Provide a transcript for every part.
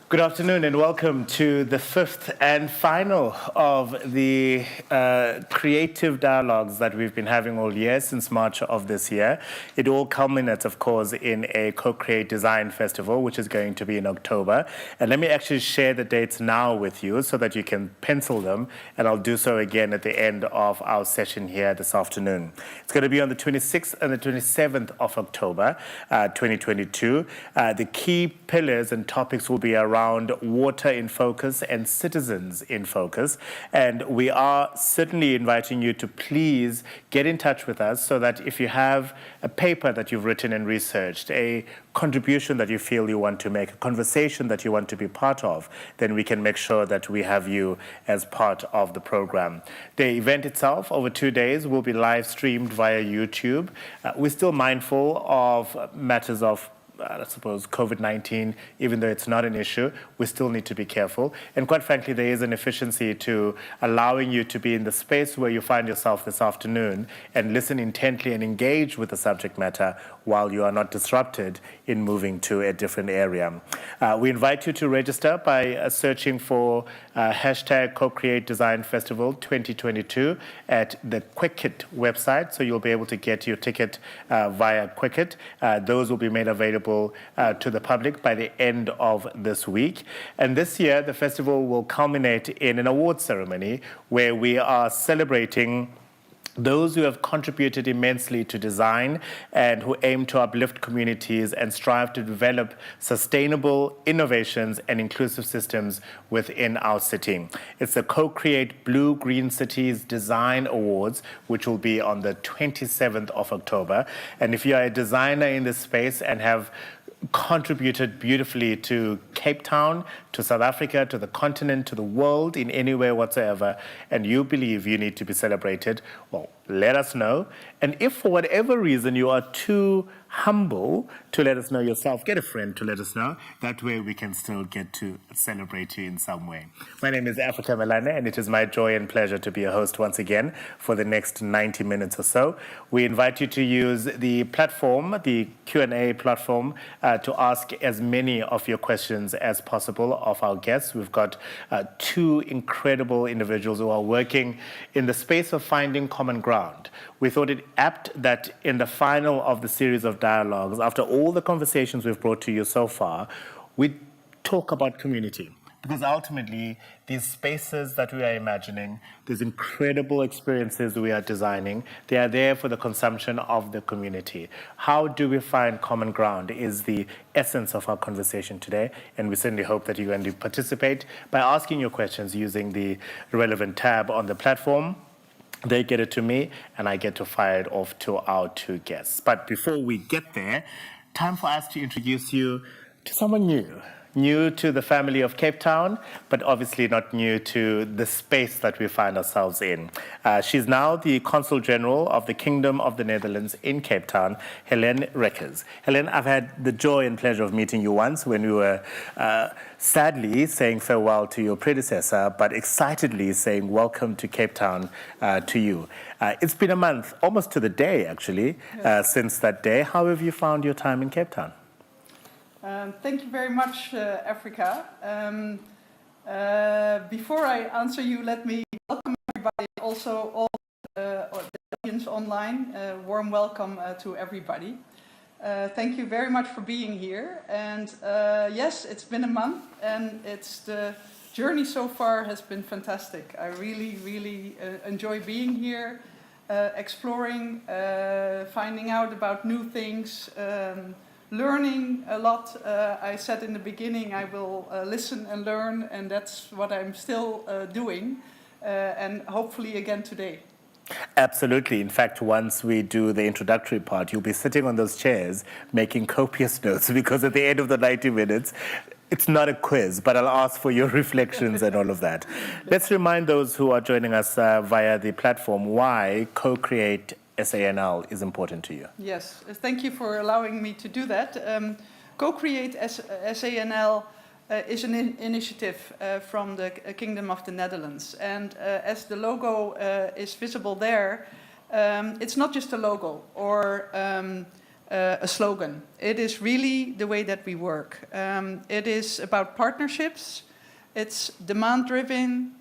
Good afternoon and welcome to the fifth and final of the creative dialogues that we've been having all year since March of this year. It all culminates, of course, in a Co-Create Design Festival, which is going to be in October. And let me actually share the dates now with you so that you can pencil them, and I'll do so again at the end of our session here this afternoon. It's going to be on the 26th and the 27th of October, 2022. The key pillars and topics will be around water in focus and citizens in focus. And we are certainly inviting you to please get in touch with us so that if you have a paper that you've written and researched, a contribution that you feel you want to make, a conversation that you want to be part of, then we can make sure that we have you as part of the program. The event itself over 2 days will be live streamed via YouTube. We're still mindful of matters of I suppose COVID-19, even though it's not an issue, we still need to be careful. And quite frankly, there is an efficiency to allowing you to be in the space where you find yourself this afternoon and listen intently and engage with the subject matter while you are not disrupted in moving to a different area. We invite you to register by searching for hashtag Co-Create Design Festival 2022 at the Quicket website. So you'll be able to get your ticket via Quicket. Those will be made available to the public by the end of this week. And this year, the festival will culminate in an award ceremony where we are celebrating those who have contributed immensely to design and who aim to uplift communities and strive to develop sustainable innovations and inclusive systems within our city. It's the Co-Create Blue-Green Cities Design Awards, which will be on the 27th of October. And if you are a designer in this space and have contributed beautifully to Cape Town, to South Africa, to the continent, to the world in any way whatsoever, and you believe you need to be celebrated, well, let us know. And if for whatever reason you are too humble to let us know yourself, get a friend to let us know. That way we can still get to celebrate you in some way. My name is Africa Melane, and it is my joy and pleasure to be a host once again for the next 90 minutes or so. We invite you to use the platform, the Q&A platform, to ask as many of your questions as possible of our guests. We've got two incredible individuals who are working in the space of finding common ground. We thought it apt that in the final of the series of dialogues, after all the conversations we've brought to you so far, we talk about community. Because ultimately, these spaces that we are imagining, these incredible experiences we are designing, they are there for the consumption of the community. How do we find common ground is the essence of our conversation today, and we certainly hope that you're going to participate by asking your questions using the relevant tab on the platform. They get it to me, and I get to fire it off to our two guests. But before we get there, time for us to introduce you to someone new. New to the family of Cape Town, but obviously not new to the space that we find ourselves in. She's now the Consul General of the Kingdom of the Netherlands in Cape Town, Helene Reckers. Helene, I've had the joy and pleasure of meeting you once when we were sadly saying farewell to your predecessor, but excitedly saying welcome to Cape Town to you. It's been a month, almost to the day actually, since that day. How have you found your time in Cape Town? Thank you very much, Africa. Before I answer you, let me welcome everybody, also all the audience online. Warm welcome to everybody. Thank you very much for being here. And yes, it's been a month, and the journey so far has been fantastic. I really enjoy being here, exploring, finding out about new things, learning a lot. I said in the beginning I will listen and learn, and that's what I'm still doing, and hopefully again today. Absolutely. In fact, once we do the introductory part, you'll be sitting on those chairs making copious notes, because at the end of the 90 minutes, it's not a quiz, but I'll ask for your reflections and all of that. Let's remind those who are joining us via the platform why Co-Create SANL is important to you. Yes, thank you for allowing me to do that. Co-Create SANL is an initiative from the Kingdom of the Netherlands. And as the logo is visible there, it's not just a logo or a slogan. It is really the way that we work. It is about partnerships. It's demand-driven.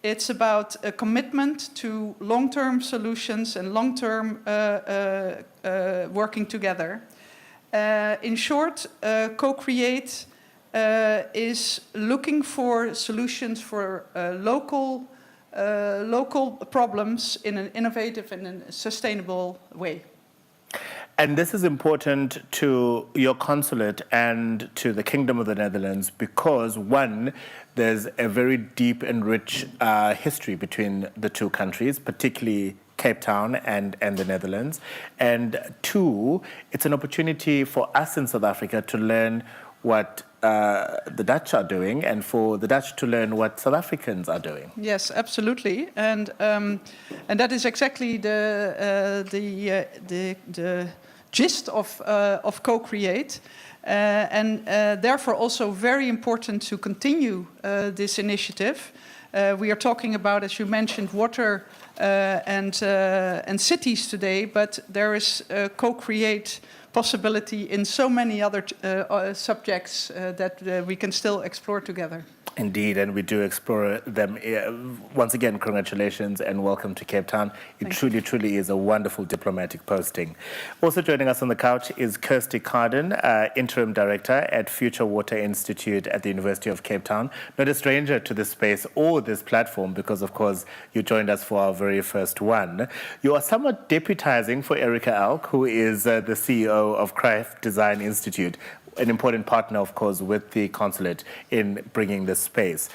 It's about a commitment to long-term solutions and long-term working together. In short, Co-Create is looking for solutions for local problems in an innovative and a sustainable way. And this is important to your consulate and to the Kingdom of the Netherlands because, one, there's a very deep and rich history between the two countries, particularly Cape Town and the Netherlands. And two, it's an opportunity for us in South Africa to learn what the Dutch are doing and for the Dutch to learn what South Africans are doing. Yes, absolutely. And that is exactly the gist of Co-Create. And therefore also very important to continue this initiative. We are talking about, as you mentioned, water and cities today, but there is Co-Create possibility in so many other subjects that we can still explore together. Indeed, and we do explore them. Once again, congratulations and welcome to Cape Town. It truly is a wonderful diplomatic posting. Also joining us on the couch is Kirsty Carden, Interim Director at Future Water Institute at the University of Cape Town. Not a stranger to this space or this platform because, of course, you joined us for our very first one. You are somewhat deputizing for Erica Elk, who is the CEO of Craft Design Institute, an important partner, of course, with the consulate in bringing this space.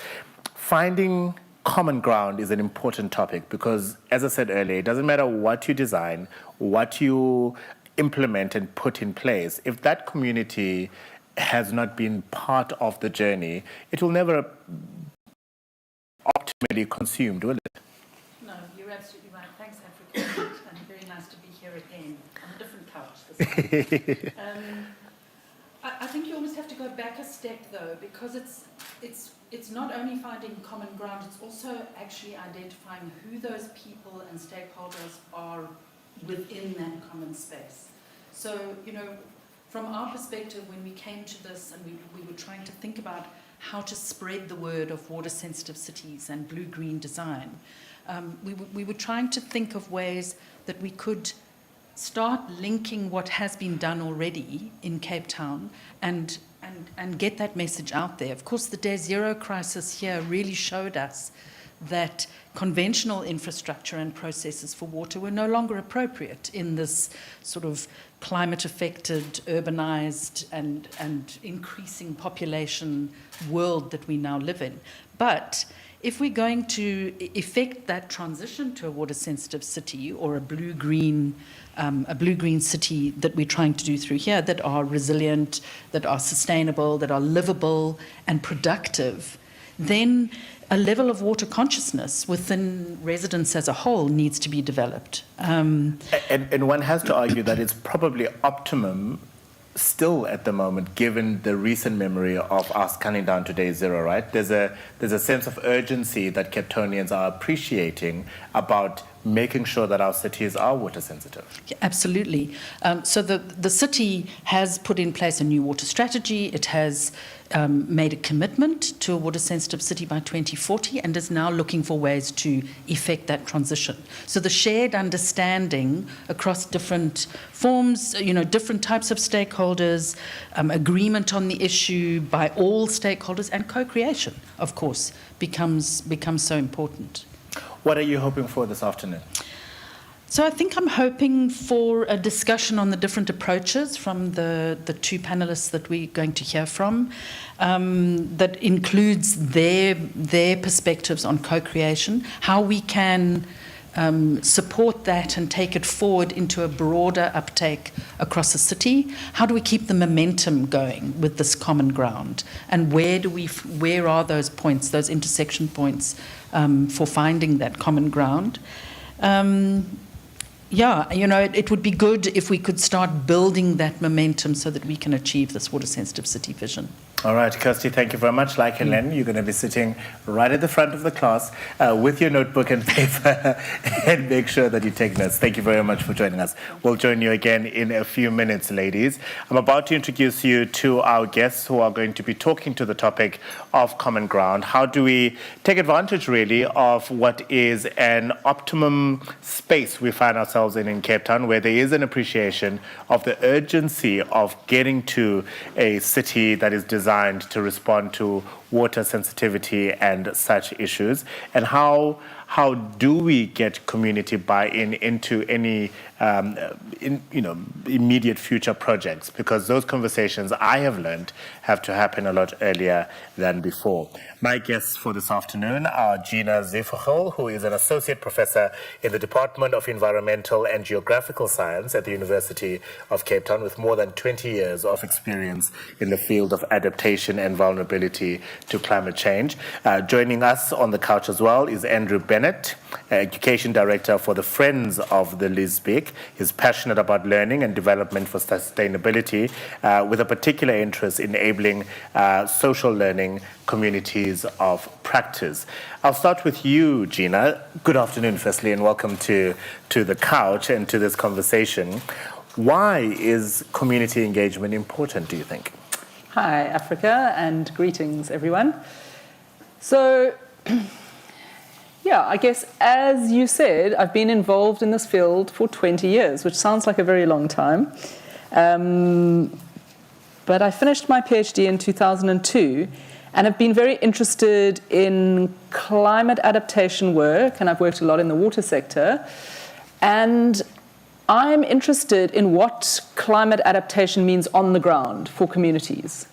Finding common ground is an important topic because, as I said earlier, it doesn't matter what you design, what you implement and put in place. If that community has not been part of the journey, it will never optimally consumed, will it? No, you're absolutely right. Thanks, Africa, and very nice to be here again on a different couch this time. I think you almost have to go back a step though, because it's not only finding common ground, it's also actually identifying who those people and stakeholders are within that common space. So, you know, from our perspective, when we came to this and we were trying to think about how to spread the word of water-sensitive cities and blue-green design, we were trying to think of ways that we could start linking what has been done already in Cape Town and get that message out there. Of course, the Day Zero crisis here really showed us that conventional infrastructure and processes for water were no longer appropriate in this sort of climate-affected, urbanized, and increasing population world that we now live in. But if we're going to effect that transition to a water-sensitive city or a blue-green city that we're trying to do through here, that are resilient, that are sustainable, that are livable and productive, then a level of water consciousness within residents as a whole needs to be developed. And one has to argue that it's probably optimum still at the moment, given the recent memory of us coming down to Day Zero, right? There's a sense of urgency that Cape Townians are appreciating about making sure that our cities are water sensitive. Yeah, absolutely. So the city has put in place a new water strategy. It has made a commitment to a water sensitive city by 2040 and is now looking for ways to effect that transition. So the shared understanding across different forms, you know, different types of stakeholders, agreement on the issue by all stakeholders, and co-creation, of course, becomes so important. What are you hoping for this afternoon? So I think I'm hoping for a discussion on the different approaches from the two panelists that we're going to hear from, that includes their perspectives on co-creation, how we can support that and take it forward into a broader uptake across the city. How do we keep the momentum going with this common ground? And where are those points, those intersection points for finding that common ground? Yeah, you know, it would be good if we could start building that momentum so that we can achieve this water-sensitive city vision. All right, Kirsty, thank you very much. Like Helen, you're going to be sitting right at the front of the class with your notebook and paper and make sure that you take notes. Thank you very much for joining us. We'll join you again in a few minutes, ladies. I'm about to introduce you to our guests who are going to be talking to the topic of common ground. How do we take advantage, really, of what is an optimum space we find ourselves in Cape Town, where there is an appreciation of the urgency of getting to a city that is designed to respond to water sensitivity and such issues, and how do we get community buy-in into any immediate future projects? Because those conversations, I have learned, have to happen a lot earlier than before. My guests for this afternoon are Gina Zifachel, who is an associate professor in the Department of Environmental and Geographical Science at the University of Cape Town, with more than 20 years of experience in the field of adaptation and vulnerability to climate change. Joining us on the couch as well is Andrew Bennett, Education Director for the Friends of the Lisbeek. He's passionate about learning and development for sustainability, with a particular interest in enabling social learning communities of practice. I'll start with you, Gina. Good afternoon, firstly, and welcome to the couch and to this conversation. Why is community engagement important, do you think? Hi, Africa, and greetings, everyone. So, yeah, I guess, as you said, I've been involved in this field for 20 years, which sounds like a very long time. But I finished my PhD in 2002 and have been very interested in climate adaptation work, and I've worked a lot in the water sector. And I'm interested in what climate adaptation means on the ground for communities.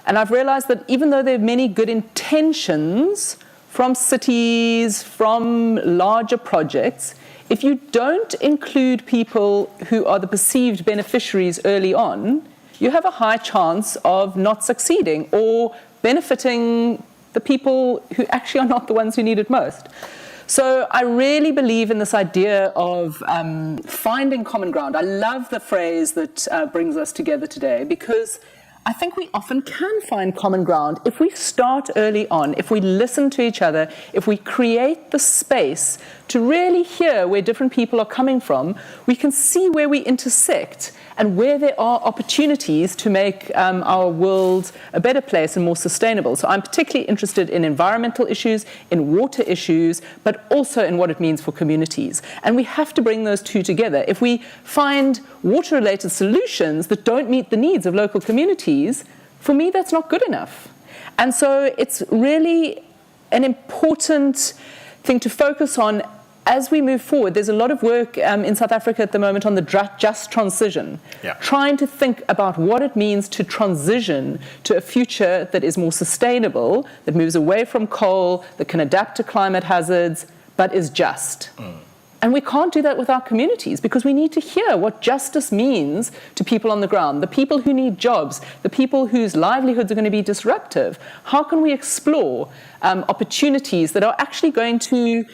And I've realized that even though there are many good intentions from cities, from larger projects, if you don't include people who are the perceived beneficiaries early on, you have a high chance of not succeeding or benefiting the people who actually are not the ones who need it most. So I really believe in this idea of finding common ground. I love the phrase that brings us together today, because I think we often can find common ground if we start early on, if we listen to each other, if we create the space to really hear where different people are coming from. We can see where we intersect and where there are opportunities to make our world a better place and more sustainable. So I'm particularly interested in environmental issues, in water issues, but also in what it means for communities. And we have to bring those two together. If we find water-related solutions that don't meet the needs of local communities, for me, that's not good enough. And so it's really an important thing to focus on as we move forward. There's a lot of work in South Africa at the moment on the just transition, trying to think about what it means to transition to a future that is more sustainable, that moves away from coal, that can adapt to climate hazards, but is just. And we can't do that with our communities, because we need to hear what justice means to people on the ground, the people who need jobs, the people whose livelihoods are going to be disruptive. How can we explore opportunities that are actually going to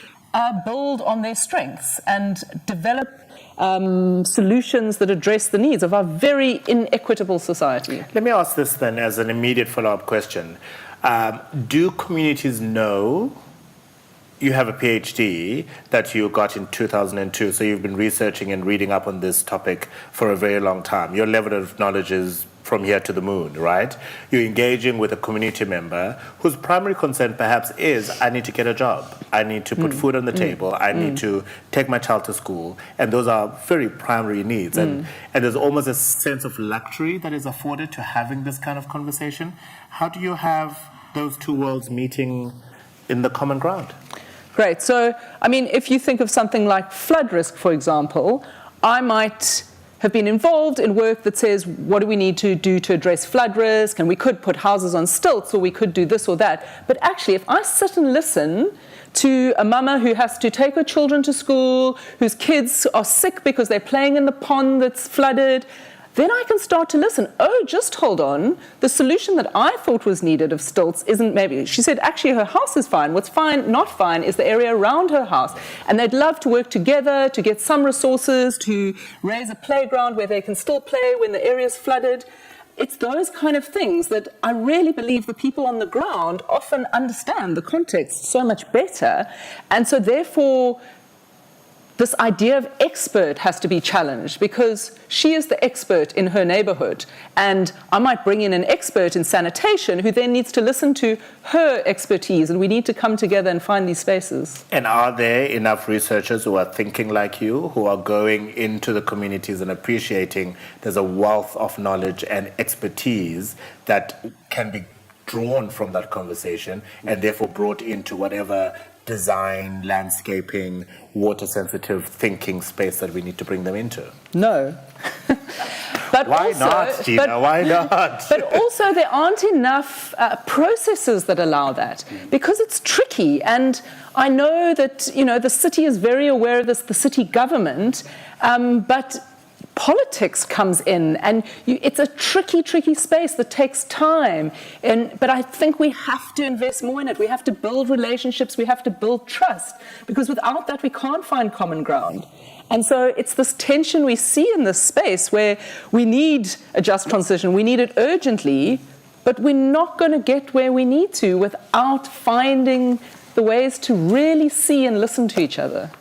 build on their strengths and develop solutions that address the needs of our very inequitable society? Let me ask this then as an immediate follow-up question. Do communities know you have a PhD that you got in 2002, so you've been researching and reading up on this topic for a very long time. Your level of knowledge is from here to the moon, right? You're engaging with a community member whose primary concern perhaps is, I need to get a job, I need to put food on the table, I need to take my child to school, and those are very primary needs. And there's almost a sense of luxury that is afforded to having this kind of conversation. How do you have those two worlds meeting in the common ground? Great. So, I mean, if you think of something like flood risk, for example, I might have been involved in work that says, what do we need to do to address flood risk? And we could put houses on stilts, or we could do this or that. But actually, if I sit and listen to a mama who has to take her children to school, whose kids are sick because they're playing in the pond that's flooded, then I can start to listen. Oh, just hold on. The solution that I thought was needed of stilts isn't maybe. She said, actually, her house is fine. What's fine, not fine, is the area around her house. And they'd love to work together to get some resources, to raise a playground where they can still play when the area's flooded. it's those kind of things that I really believe the people on the ground often understand the context so much better. And so therefore, this idea of expert has to be challenged, because she is the expert in her neighborhood. And I might bring in an expert in sanitation who then needs to listen to her expertise, and we need to come together and find these spaces. And are there enough researchers who are thinking like you, who are going into the communities and appreciating there's a wealth of knowledge and expertise that can be drawn from that conversation and therefore brought into whatever design, landscaping, water-sensitive thinking space that we need to bring them into? No. But Why also, not, Gina? Why not? But also there aren't enough processes that allow that, because it's tricky. And I know that, the city is very aware of this, the city government, but politics comes in, and it's a tricky space that takes time. But I think we have to invest more in it. We have to build relationships. We have to build trust, because without that, we can't find common ground. And so it's this tension we see in this space where we need a just transition. We need it urgently, but we're not going to get where we need to without finding the ways to really see and listen to each other.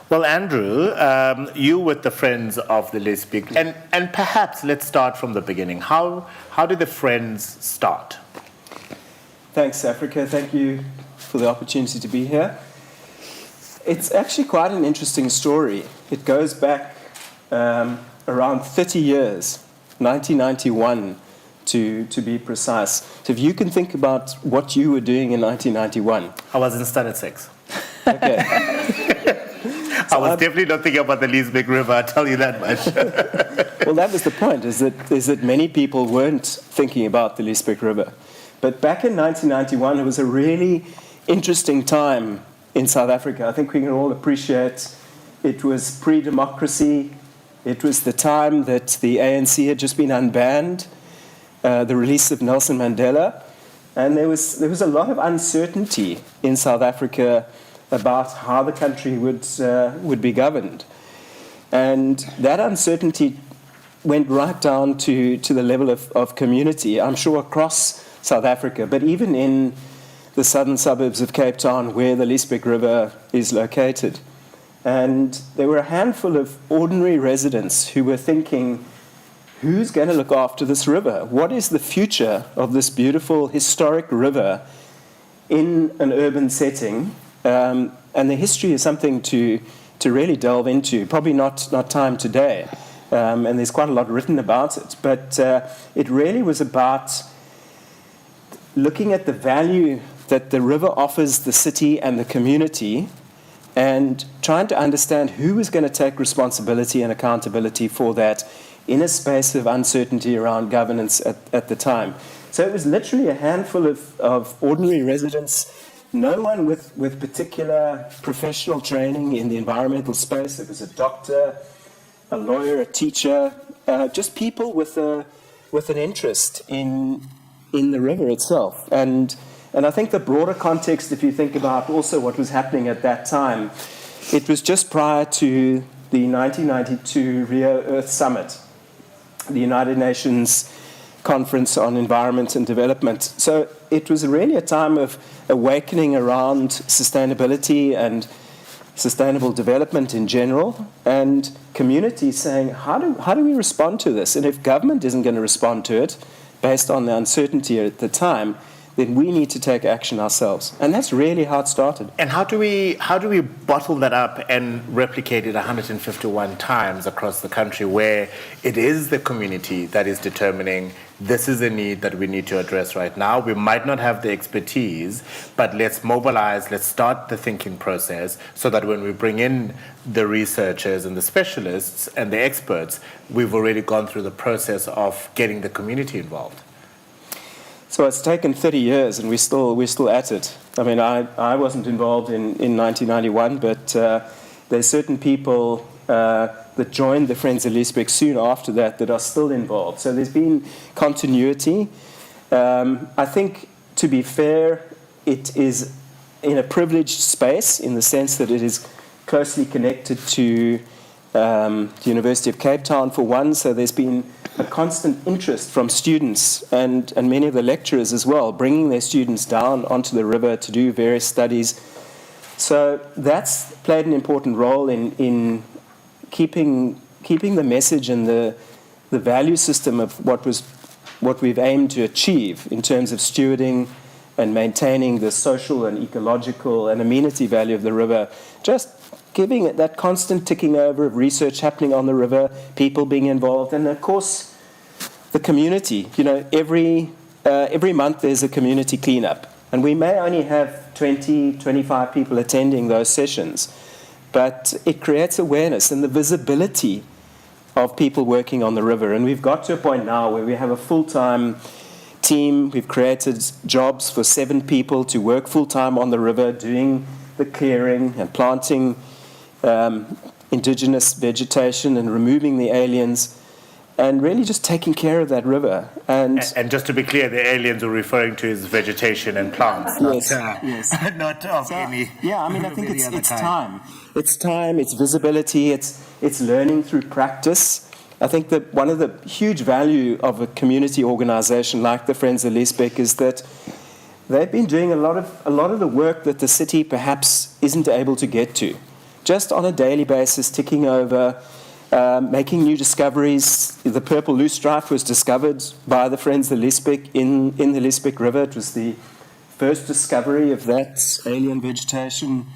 Well, Andrew, you with the Friends of the Lesbic, and perhaps let's start from the beginning. How did the Friends start? Thanks, Africa. Thank you for the opportunity to be here. It's actually quite an interesting story. It goes back around 30 years, 1991 to be precise. So if you can think about what you were doing in 1991. I was in Standard 6. Okay. I was definitely not thinking about the Lesbic River, I'll tell you that much. Well, that was the point, is that many people weren't thinking about the Lesbic River. But back in 1991, it was a really interesting time in South Africa. I think we can all appreciate it was pre-democracy. It was the time that the ANC had just been unbanned, the release of Nelson Mandela. And there was a lot of uncertainty in South Africa about how the country would be governed. And that uncertainty went right down to the level of community, I'm sure across South Africa, but even in the southern suburbs of Cape Town, where the Lesbic River is located. And there were a handful of ordinary residents who were thinking, who's going to look after this river? What is the future of this beautiful historic river in an urban setting? And the history is something to really delve into, probably not time today. And there's quite a lot written about it. But it really was about looking at the value that the river offers the city and the community, and trying to understand who is going to take responsibility and accountability for that in a space of uncertainty around governance at the time. So it was literally a handful of ordinary residents, no one with particular professional training in the environmental space. It was a doctor, a lawyer, a teacher, just people with an interest in the river itself. And I think the broader context, if you think about also what was happening at that time, it was just prior to the 1992 Rio Earth Summit, the United Nations Conference on Environment and Development. So it was really a time of awakening around sustainability and sustainable development in general, and communities saying, how do we respond to this? And if government isn't going to respond to it based on the uncertainty at the time, then we need to take action ourselves. And that's really how it started. And how do we bottle that up and replicate it 151 times across the country, where it is the community that is determining this is a need that we need to address right now? We might not have the expertise, but let's mobilize, let's start the thinking process so that when we bring in the researchers and the specialists and the experts, we've already gone through the process of getting the community involved. So it's taken 30 years, and we're still at it. I mean, I wasn't involved in 1991, but there's certain people that joined the Friends of Lesbic soon after that are still involved. So there's been continuity. I think, to be fair, it is in a privileged space in the sense that it is closely connected to the University of Cape Town, for one. So there's been a constant interest from students and many of the lecturers as well, bringing their students down onto the river to do various studies. So that's played an important role in keeping the message and the value system of what we've aimed to achieve in terms of stewarding and maintaining the social and ecological and amenity value of the river, just giving it that constant ticking over of research happening on the river, people being involved, and of course the community. Every month there's a community cleanup, and we may only have 20, 25 people attending those sessions, but it creates awareness and the visibility of people working on the river. And we've got to a point now where we have a full-time team. We've created jobs for 7 people to work full-time on the river, doing the clearing and planting indigenous vegetation and removing the aliens, and really just taking care of that river. And just to be clear, the aliens we're referring to is vegetation and plants. Yes. Not of any. Yeah, I mean, I think it's kind. time. It's time, it's visibility, it's learning through practice. I think that one of the huge value of a community organization like the Friends of Liesbeek is that they've been doing a lot of the work that the city perhaps isn't able to get to. Just on a daily basis, ticking over, making new discoveries. The purple loosestrife was discovered by the Friends of Liesbeek in the Liesbeek River. It was the first discovery of that alien vegetation,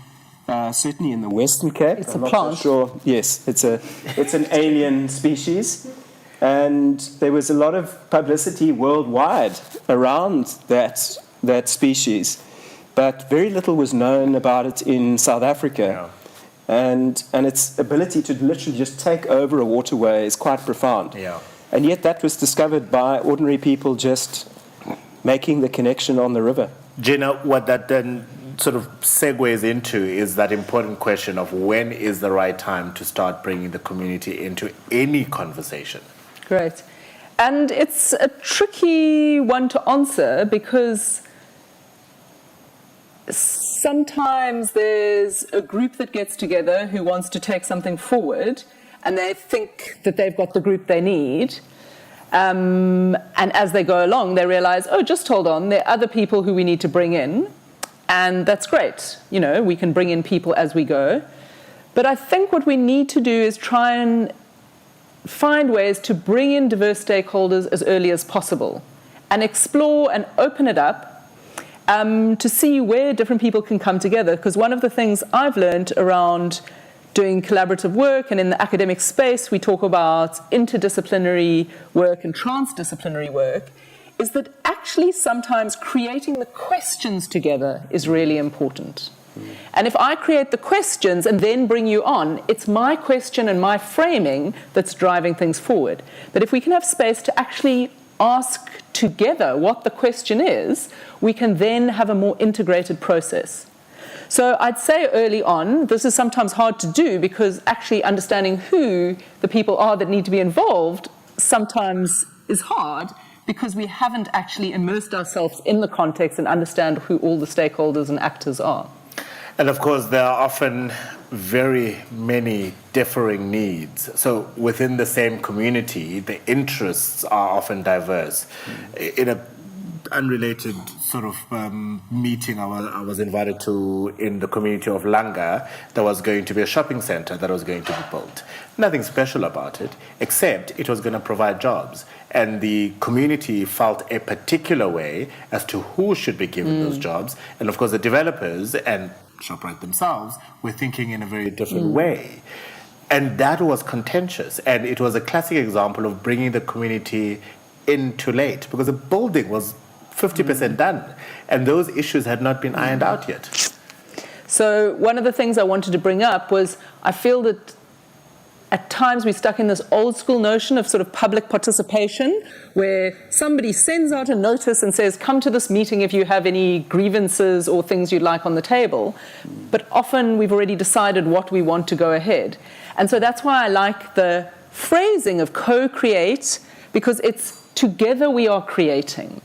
certainly in the Western Cape. It's I'm a not plant. so sure. Yes, it's an alien species. And there was a lot of publicity worldwide around that species. But very little was known about it in South Africa. Yeah. And its ability to literally just take over a waterway is quite profound. Yeah. And yet that was discovered by ordinary people just making the connection on the river. Gina, what that then sort of segues into is that important question of when is the right time to start bringing the community into any conversation? Great. And it's a tricky one to answer because sometimes there's a group that gets together who wants to take something forward and they think that they've got the group they need. And as they go along, they realize, just hold on, there are other people who we need to bring in. And that's great. We can bring in people as we go. But I think what we need to do is try and find ways to bring in diverse stakeholders as early as possible and explore and open it up to see where different people can come together. Because one of the things I've learned around doing collaborative work, and in the academic space we talk about interdisciplinary work and transdisciplinary work, is that actually sometimes creating the questions together is really important. And if I create the questions and then bring you on, it's my question and my framing that's driving things forward. But if we can have space to actually ask together what the question is, we can then have a more integrated process. So I'd say early on, this is sometimes hard to do because actually understanding who the people are that need to be involved sometimes is hard because we haven't actually immersed ourselves in the context and understand who all the stakeholders and actors are. And of course, there are often very many differing needs. So within the same community, the interests are often diverse. In a unrelated sort of meeting I was invited to in the community of Langa, there was going to be a shopping center that was going to be built. Nothing special about it, except it was going to provide jobs. And the community felt a particular way as to who should be given those jobs. And of course, the developers and ShopRite themselves were thinking in a very different way. And that was contentious. And it was a classic example of bringing the community in too late because the building was 50% done. And those issues had not been ironed out yet. So one of the things I wanted to bring up was I feel that at times we're stuck in this old school notion of sort of public participation where somebody sends out a notice and says, come to this meeting if you have any grievances or things you'd like on the table. But often we've already decided what we want to go ahead. And so that's why I like the phrasing of co-create, because it's together we are creating.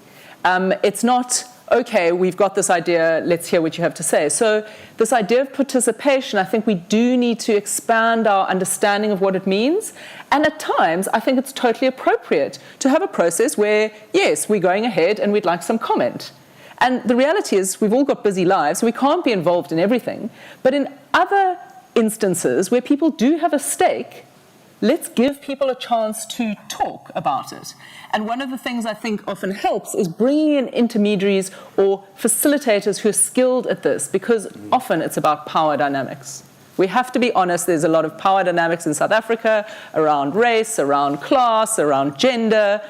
It's not okay, we've got this idea, let's hear what you have to say. So this idea of participation, I think we do need to expand our understanding of what it means. And at times, I think it's totally appropriate to have a process where, yes, we're going ahead and we'd like some comment. And the reality is we've all got busy lives, so we can't be involved in everything. But in other instances where people do have a stake, let's give people a chance to talk about it. And one of the things I think often helps is bringing in intermediaries or facilitators who are skilled at this, because often it's about power dynamics. We have to be honest, there's a lot of power dynamics in South Africa around race, around class, around gender.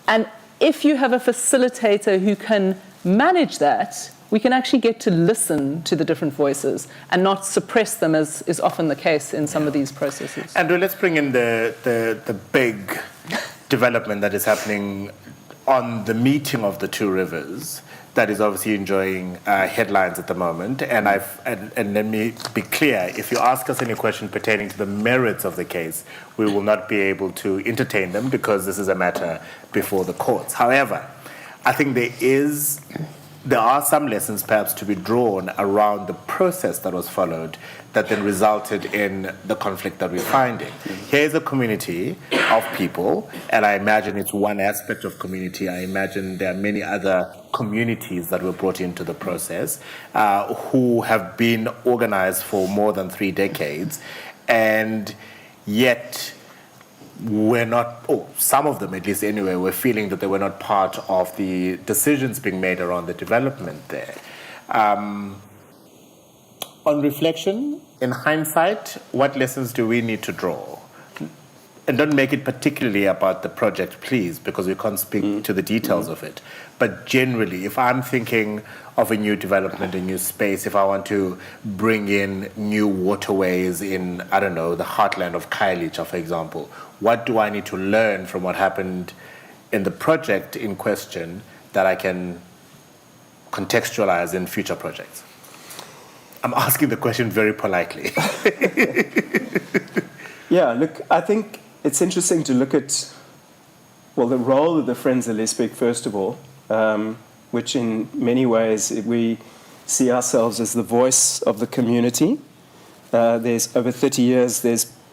And if you have a facilitator who can manage that, we can actually get to listen to the different voices and not suppress them, as is often the case in some of these processes. Andrew, let's bring in the big development that is happening on the meeting of the two rivers that is obviously enjoying headlines at the moment. And let me be clear, if you ask us any question pertaining to the merits of the case, we will not be able to entertain them because this is a matter before the courts. However, I think there are some lessons perhaps to be drawn around the process that was followed that then resulted in the conflict that we're finding. Here's a community of people, and I imagine it's one aspect of community. I imagine there are many other communities that were brought into the process who have been organized for more than 3 decades, and yet we're not, some of them at least anyway, were feeling that they were not part of the decisions being made around the development there. On reflection, in hindsight, what lessons do we need to draw? And don't make it particularly about the project, please, because we can't speak to the details of it. But generally, if I'm thinking of a new development, a new space, if I want to bring in new waterways in, I don't know, the heartland of Khayelitsha, for example, what do I need to learn from what happened in the project in question that I can contextualize in future projects? I'm asking the question very politely. Yeah, look, I think it's interesting to look at, well, the role of the Friends of Lesbek, first of all, which in many ways we see ourselves as the voice of the community. There's over 30 years,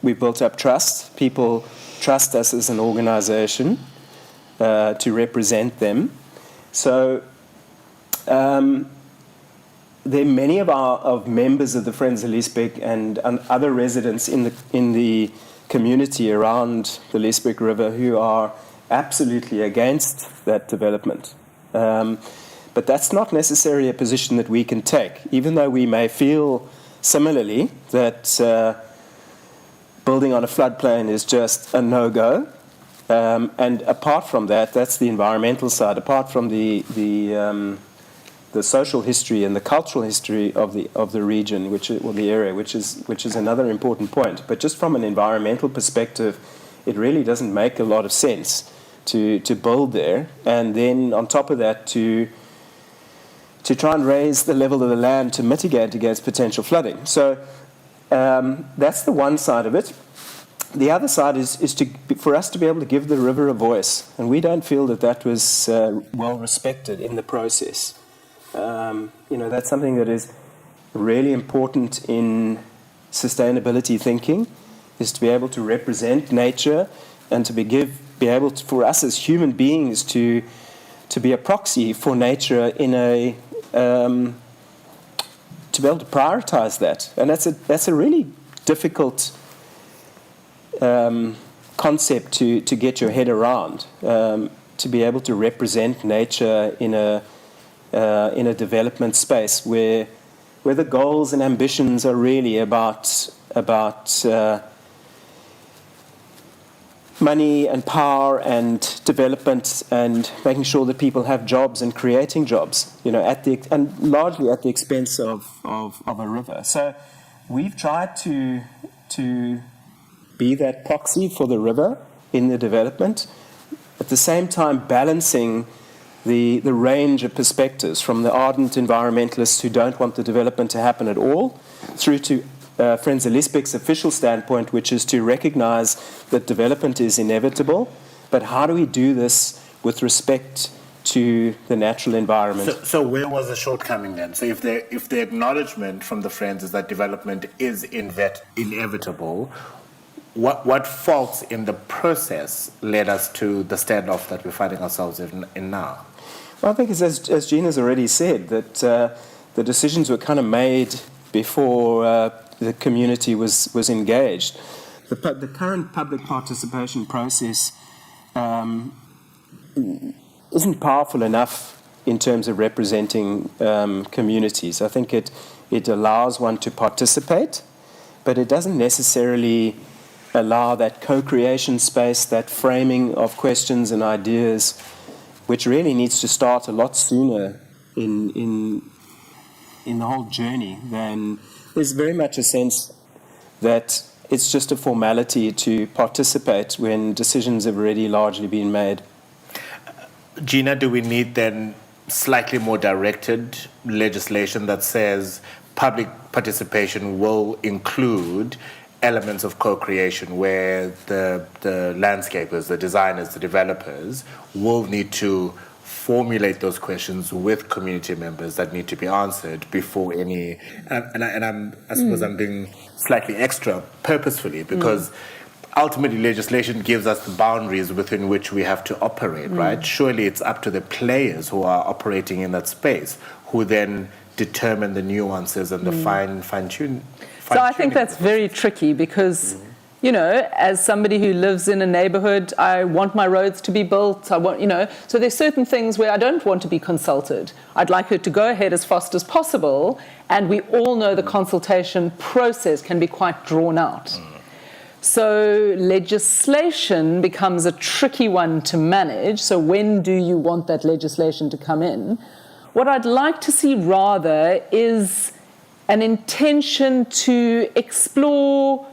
we built up trust. People trust us as an organization to represent them. So there are many of members of the Friends of Lesbek and other residents in the community around the Lesbek River who are absolutely against that development. But that's not necessarily a position that we can take, even though we may feel similarly that building on a floodplain is just a no-go. And apart from that, that's the environmental side. Apart from the social history and the cultural history of the region, the area, which is another important point. But just from an environmental perspective, it really doesn't make a lot of sense to build there, and then on top of that to try and raise the level of the land to mitigate against potential flooding. So that's the one side of it. The other side is for us to be able to give the river a voice, and we don't feel that was well respected in the process. That's something that is really important in sustainability thinking, is to be able to represent nature and to be able to, for us as human beings to be a proxy for nature in a to be able to prioritize that. And that's a really difficult concept to get your head around, to be able to represent nature in a development space where the goals and ambitions are really about money and power and development and making sure that people have jobs and creating jobs, and largely at the expense of a river. So we've tried to be that proxy for the river in the development, at the same time balancing the range of perspectives, from the ardent environmentalists who don't want the development to happen at all, through to Friends of Lesbek's official standpoint, which is to recognize that development is inevitable, but how do we do this with respect to the natural environment. So where was the shortcoming then? So if the acknowledgement from the Friends is that development is inevitable, what faults in the process led us to the standoff that we're finding ourselves in now? Well, I think it's as Gina's already said, that the decisions were kind of made before the community was engaged. The current public participation process isn't powerful enough in terms of representing communities. I think it allows one to participate, but it doesn't necessarily allow that co-creation space, that framing of questions and ideas, which really needs to start a lot sooner in the whole journey. Then there's very much a sense that it's just a formality to participate when decisions have already largely been made. Gina, do we need then slightly more directed legislation that says public participation will include elements of co-creation where the landscapers, the designers, the developers will need to formulate those questions with community members that need to be answered before any... I suppose I'm being slightly extra purposefully because ultimately legislation gives us the boundaries within which we have to operate, right? Surely it's up to the players who are operating in that space who then determine the nuances and the fine-tune. So I think that's very tricky because, you know, as somebody who lives in a neighborhood, I want my roads to be built. I want, you know, so there's certain things where I don't want to be consulted. I'd like it to go ahead as fast as possible. And we all know the consultation process can be quite drawn out. So legislation becomes a tricky one to manage. So when do you want that legislation to come in? What I'd like to see rather is an intention to explore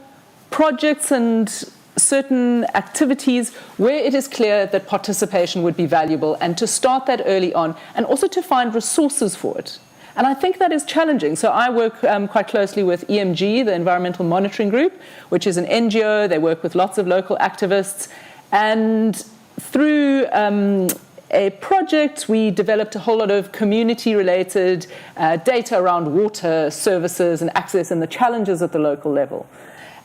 projects and certain activities where it is clear that participation would be valuable and to start that early on and also to find resources for it. And I think that is challenging. So I work quite closely with EMG, the Environmental Monitoring Group, which is an NGO. They work with lots of local activists. And through a project, we developed a whole lot of community-related data around water services and access and the challenges at the local level.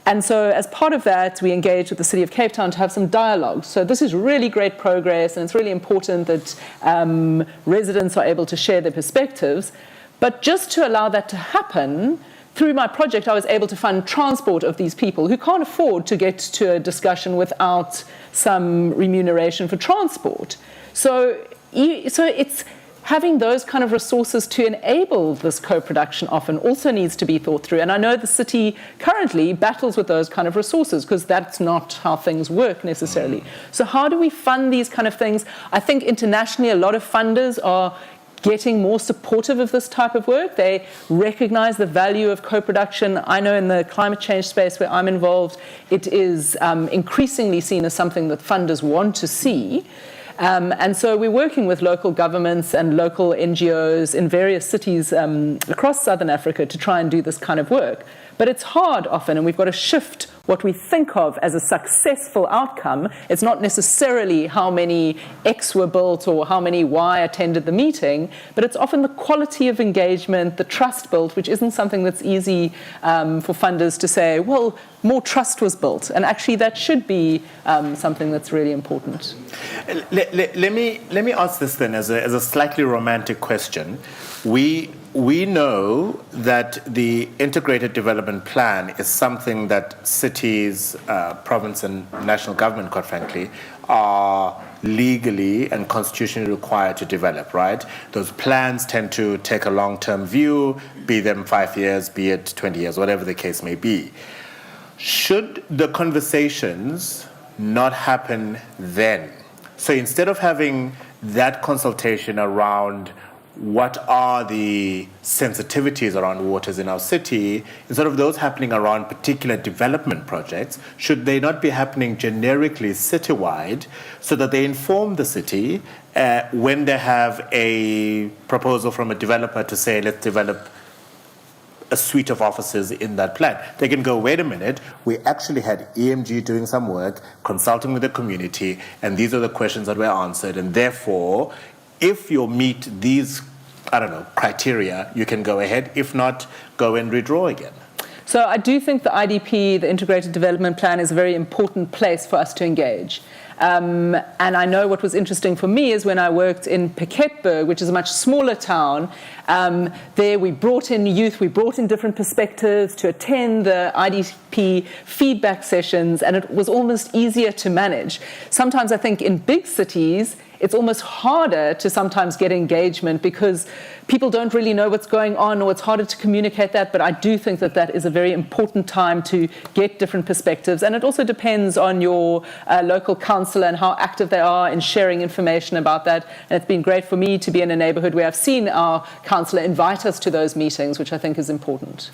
And so as part of that, we engaged with the City of Cape Town to have some dialogue. So this is really great progress, and it's really important that residents are able to share their perspectives. But just to allow that to happen, through my project, I was able to fund transport of these people who can't afford to get to a discussion without some remuneration for transport. So it's having those kind of resources to enable this co-production often also needs to be thought through. And I know the city currently battles with those kind of resources because that's not how things work necessarily. So how do we fund these kind of things? I think internationally a lot of funders are getting more supportive of this type of work. They recognize the value of co-production. I know in the climate change space where I'm involved, it is increasingly seen as something that funders want to see. And so we're working with local governments and local NGOs in various cities across Southern Africa to try and do this kind of work. But it's hard often, and we've got to shift what we think of as a successful outcome. It's not necessarily how many X were built or how many Y attended the meeting, but it's often the quality of engagement, the trust built, which isn't something that's easy for funders to say, well, more trust was built. And actually that should be something that's really important. Let me ask this then as a slightly romantic question. We know that the integrated development plan is something that cities, province and national government, quite frankly, are legally and constitutionally required to develop, right? Those plans tend to take a long-term view, be them 5 years, be it 20 years, whatever the case may be. Should the conversations not happen then? So instead of having that consultation around what are the sensitivities around waters in our city, instead of those happening around particular development projects, should they not be happening generically citywide so that they inform the city when they have a proposal from a developer to say, let's develop a suite of offices in that plan? They can go, wait a minute, we actually had EMG doing some work, consulting with the community, and these are the questions that were answered, and therefore, if you meet these, I don't know, criteria, you can go ahead. If not, go and redraw again. So I do think the IDP, the Integrated Development Plan, is a very important place for us to engage. And I know what was interesting for me is when I worked in Piketberg, which is a much smaller town, there we brought in youth, we brought in different perspectives to attend the IDP feedback sessions, and it was almost easier to manage. Sometimes I think in big cities, it's almost harder to sometimes get engagement because people don't really know what's going on, or it's harder to communicate that. But I do think that that is a very important time to get different perspectives. And it also depends on your local councillor and how active they are in sharing information about that. And it's been great for me to be in a neighbourhood where I've seen our councillor invite us to those meetings, which I think is important.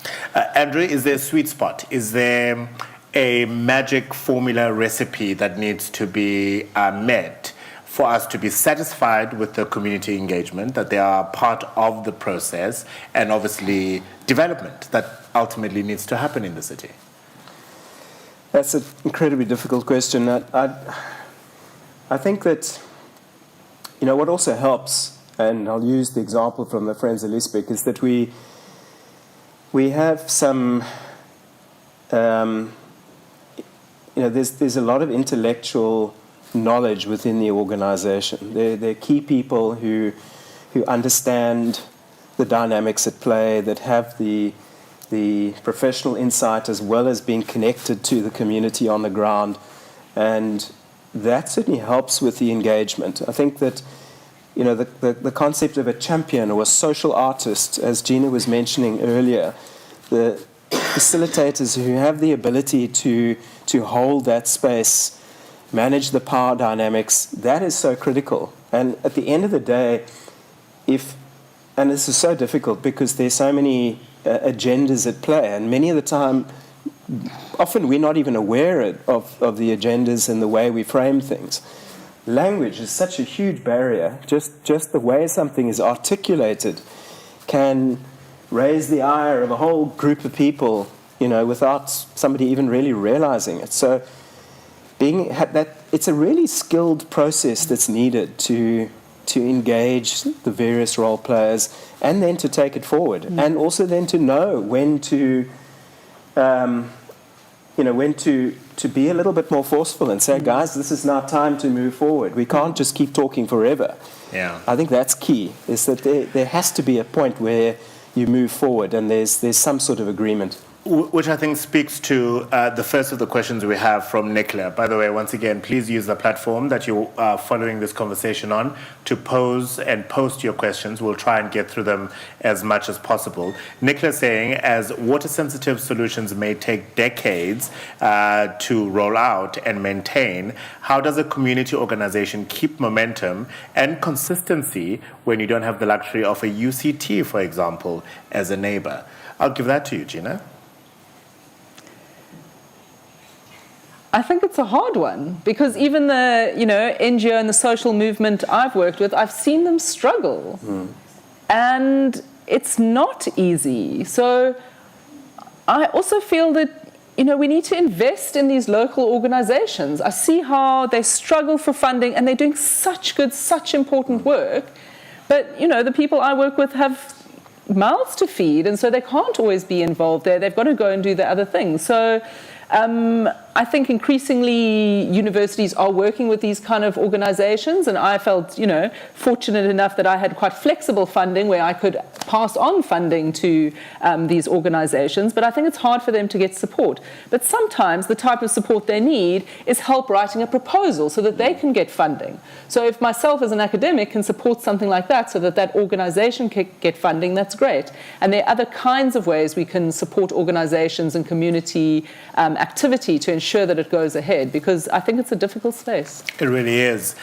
Andrew, is there a sweet spot? Is there a magic formula recipe that needs to be met for us to be satisfied with the community engagement, that they are part of the process, and obviously development that ultimately needs to happen in the city? That's an incredibly difficult question. I think that, what also helps, and I'll use the example from the Friends of Liesbeek, is that we have some, there's a lot of intellectual knowledge within the organization. They're key people who understand the dynamics at play, that have the professional insight as well as being connected to the community on the ground. And that certainly helps with the engagement. I think that, the concept of a champion or a social artist, as Gina was mentioning earlier, the facilitators who have the ability to hold that space, manage the power dynamics, that is so critical. And at the end of the day, and this is so difficult because there's so many agendas at play, and many of the time, often we're not even aware of the agendas and the way we frame things. Language is such a huge barrier. Just the way something is articulated can raise the ire of a whole group of people, without somebody even really realizing it. So it's a really skilled process that's needed to engage the various role players, and then to take it forward, and also then to know when to be a little bit more forceful and say, guys, this is now time to move forward. We can't just keep talking forever. Yeah, I think that's key. Is that there has to be a point where you move forward and there's some sort of agreement. Which I think speaks to the first of the questions we have from Nicola. By the way, once again, please use the platform that you are following this conversation on to pose and post your questions. We'll try and get through them as much as possible. Nicola saying, as water-sensitive solutions may take decades to roll out and maintain, how does a community organization keep momentum and consistency when you don't have the luxury of a UCT, for example, as a neighbor? I'll give that to you, Gina. I think it's a hard one because even the NGO and the social movement I've worked with, I've seen them struggle, and it's not easy. So I also feel that we need to invest in these local organizations. I see how they struggle for funding, and they're doing such good, such important work, but the people I work with have mouths to feed, and so they can't always be involved there. They've got to go and do the other things. So I think increasingly universities are working with these kind of organizations, and I felt, fortunate enough that I had quite flexible funding where I could pass on funding to these organizations, but I think it's hard for them to get support. But sometimes the type of support they need is help writing a proposal so that they can get funding. So if myself as an academic can support something like that so that that organization can get funding, that's great. And there are other kinds of ways we can support organizations and community activity to ensure that it goes ahead, because I think it's a difficult space. It really is.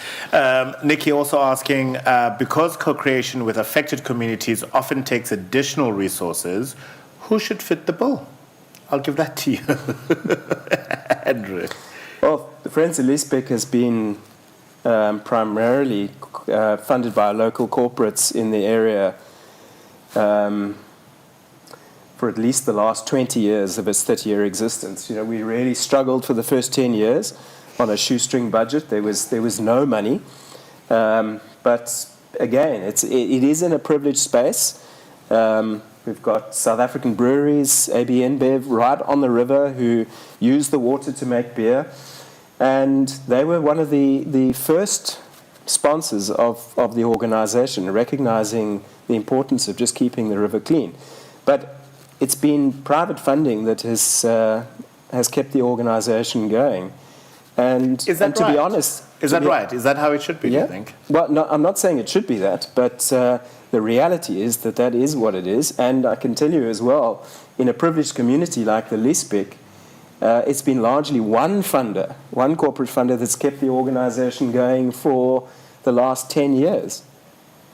Nikki also asking, because co-creation with affected communities often takes additional resources, who should fit the bill? I'll give that to you. Andrew. Well, the Friends of Liesbeek has been primarily funded by local corporates in the area for at least the last 20 years of its 30-year existence. We really struggled for the first 10 years on a shoestring budget. There was no money. But again, it is in a privileged space. We've got South African breweries, AB InBev, right on the river, who use the water to make beer. And they were one of the first sponsors of the organization, recognizing the importance of just keeping the river clean. But it's been private funding that has kept the organization going. And to be honest... Is that right? Is that how it should be, do you think? Well, no, I'm not saying it should be that, but the reality is that is what it is. And I can tell you as well, in a privileged community like the Liesbeek, it's been largely one corporate funder that's kept the organization going for the last 10 years.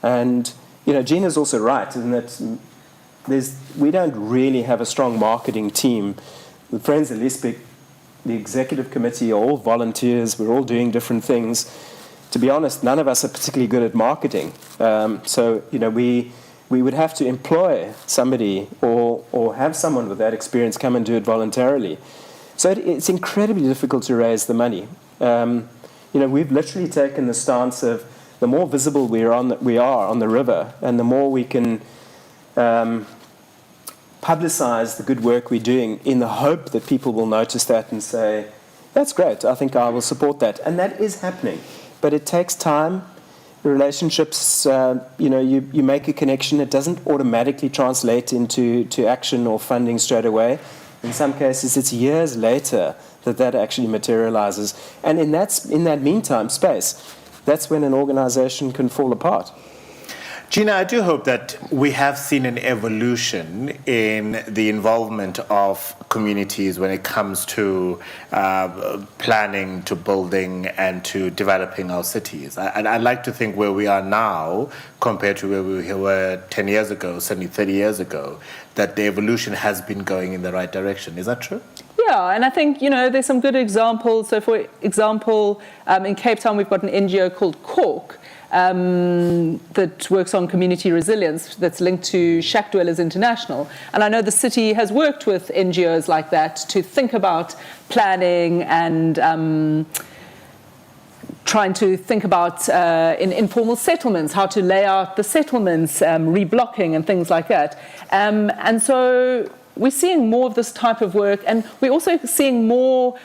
And, Gina's also right in that we don't really have a strong marketing team. The Friends of Liesbeek, the executive committee are all volunteers. We're all doing different things. To be honest, none of us are particularly good at marketing. So, we would have to employ somebody or have someone with that experience come and do it voluntarily. So it's incredibly difficult to raise the money. We've literally taken the stance of the more visible we are on the river, and the more we can publicize the good work we're doing, in the hope that people will notice that and say, that's great, I think I will support that. And that is happening. But it takes time. The relationships, you make a connection. It doesn't automatically translate into action or funding straight away. In some cases, it's years later that actually materializes. And in that meantime space, that's when an organization can fall apart. Gina, I do hope that we have seen an evolution in the involvement of communities when it comes to planning, to building, and to developing our cities. I'd like to think where we are now compared to where we were 10 years ago, certainly 30 years ago, that the evolution has been going in the right direction. Is that true? Yeah, and I think, there's some good examples. So, for example, in Cape Town, we've got an NGO called Cork, that works on community resilience, that's linked to Shack Dwellers International. And I know the city has worked with NGOs like that to think about planning and trying to think about in informal settlements, how to lay out the settlements, reblocking and things like that. And so we're seeing more of this type of work, and we're also seeing more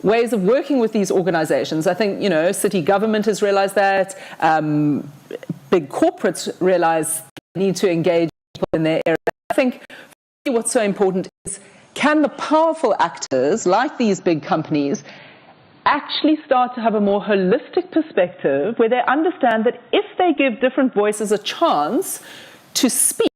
ways of working with these organizations. I think, city government has realized that. Big corporates realize they need to engage people in their area. I think what's so important is, can the powerful actors, like these big companies, actually start to have a more holistic perspective where they understand that if they give different voices a chance to speak,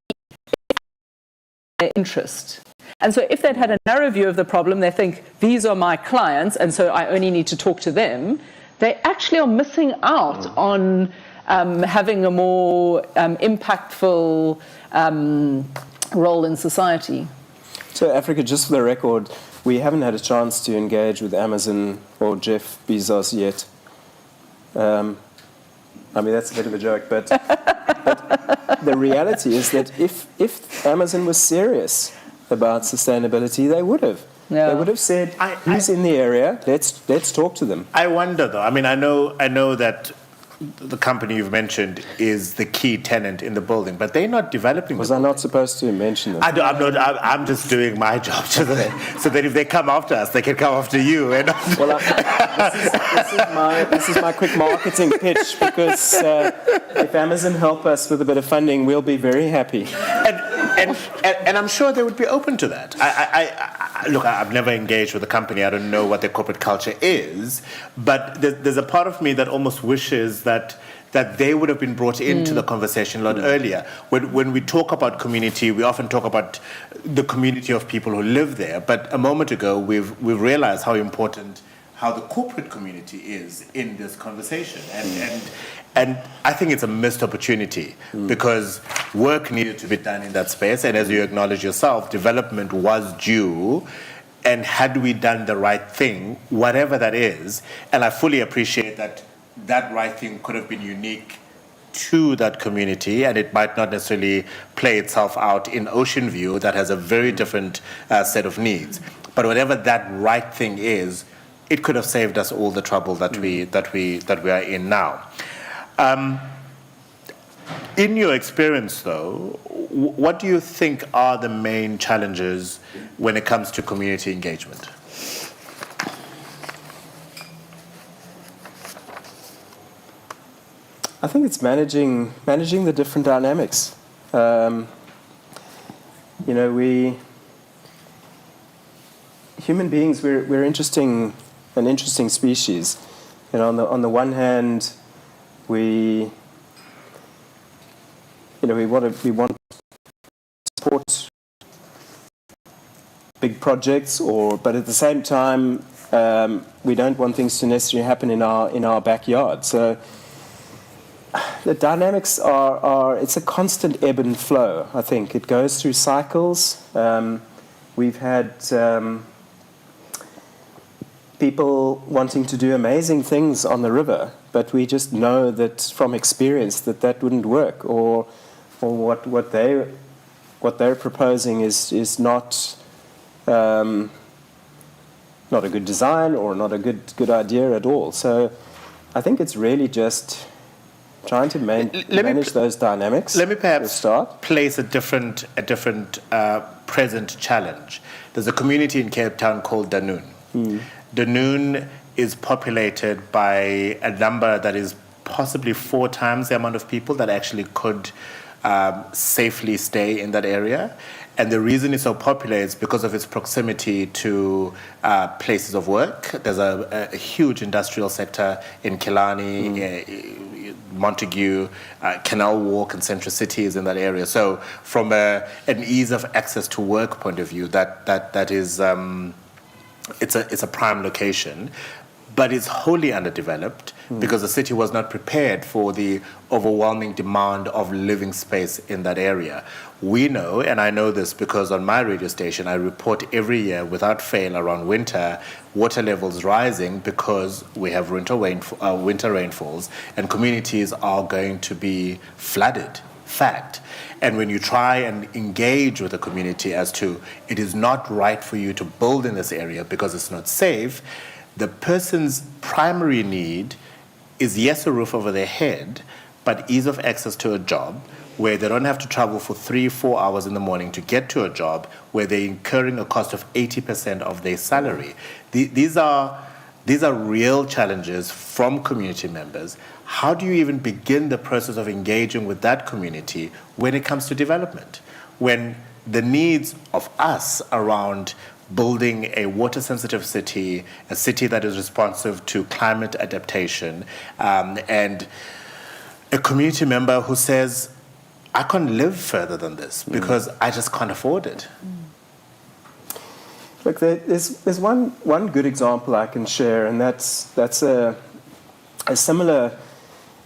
their interest. And so if they'd had a narrow view of the problem, they think, these are my clients, and so I only need to talk to them, they actually are missing out on having a more impactful role in society. So, Africa, just for the record, we haven't had a chance to engage with Amazon or Jeff Bezos yet. That's a bit of a joke, but the reality is that if Amazon was serious about sustainability, they would have. Yeah. They would have said, who's in the area? Let's talk to them. I wonder, though. I know that the company you've mentioned is the key tenant in the building, but they're not developing. Was I not supposed to mention them? I'm just doing my job so that if they come after us, they can come after you. And well, this is my quick marketing pitch, because if Amazon help us with a bit of funding, we'll be very happy. And I'm sure they would be open to that. Look, I've never engaged with a company. I don't know what their corporate culture is, but there's a part of me that almost wishes that they would have been brought into the conversation a lot earlier. When we talk about community, we often talk about the community of people who live there. But a moment ago, we've realized how important how the corporate community is in this conversation. And I think it's a missed opportunity because work needed to be done in that space. And as you acknowledge yourself, development was due. And had we done the right thing, whatever that is, and I fully appreciate that that right thing could have been unique to that community, and it might not necessarily play itself out in Ocean View that has a very different set of needs. But whatever that right thing is, it could have saved us all the trouble that we are in now. In your experience, though, what do you think are the main challenges when it comes to community engagement? I think it's managing the different dynamics. Human beings, we're an interesting species. On the one hand, we want to support big projects, but at the same time, we don't want things to necessarily happen in our backyard. So the dynamics it's a constant ebb and flow. I think it goes through cycles. We've had people wanting to do amazing things on the river, but we just know that from experience that wouldn't work, or what they're proposing is not a good design or not a good idea at all. So I think it's really just trying to manage those dynamics. Let me perhaps place a different present challenge. There's a community in Cape Town called Dunoon. Dunoon is populated by a number that is possibly 4 times the amount of people that actually could safely stay in that area. And the reason it's so popular is because of its proximity to places of work. There's a huge industrial sector in Killarney, Montague, Canal Walk, and Central City is in that area. So from an ease of access to work point of view, that is it's a prime location, but it's wholly underdeveloped because the city was not prepared for the overwhelming demand of living space in that area. We know, and I know this because on my radio station I report every year without fail around winter, water levels rising because we have winter rainfalls and communities are going to be flooded. Fact. And when you try and engage with the community as to it is not right for you to build in this area because it's not safe, the person's primary need is, yes, a roof over their head, but ease of access to a job where they don't have to travel for 3-4 hours in the morning to get to a job where they're incurring a cost of 80% of their salary. These are real challenges from community members. How do you even begin the process of engaging with that community when it comes to development? When the needs of us around building a water-sensitive city, a city that is responsive to climate adaptation, and a community member who says, I can't live further than this because I just can't afford it. Look, there's one good example I can share, and that's a similar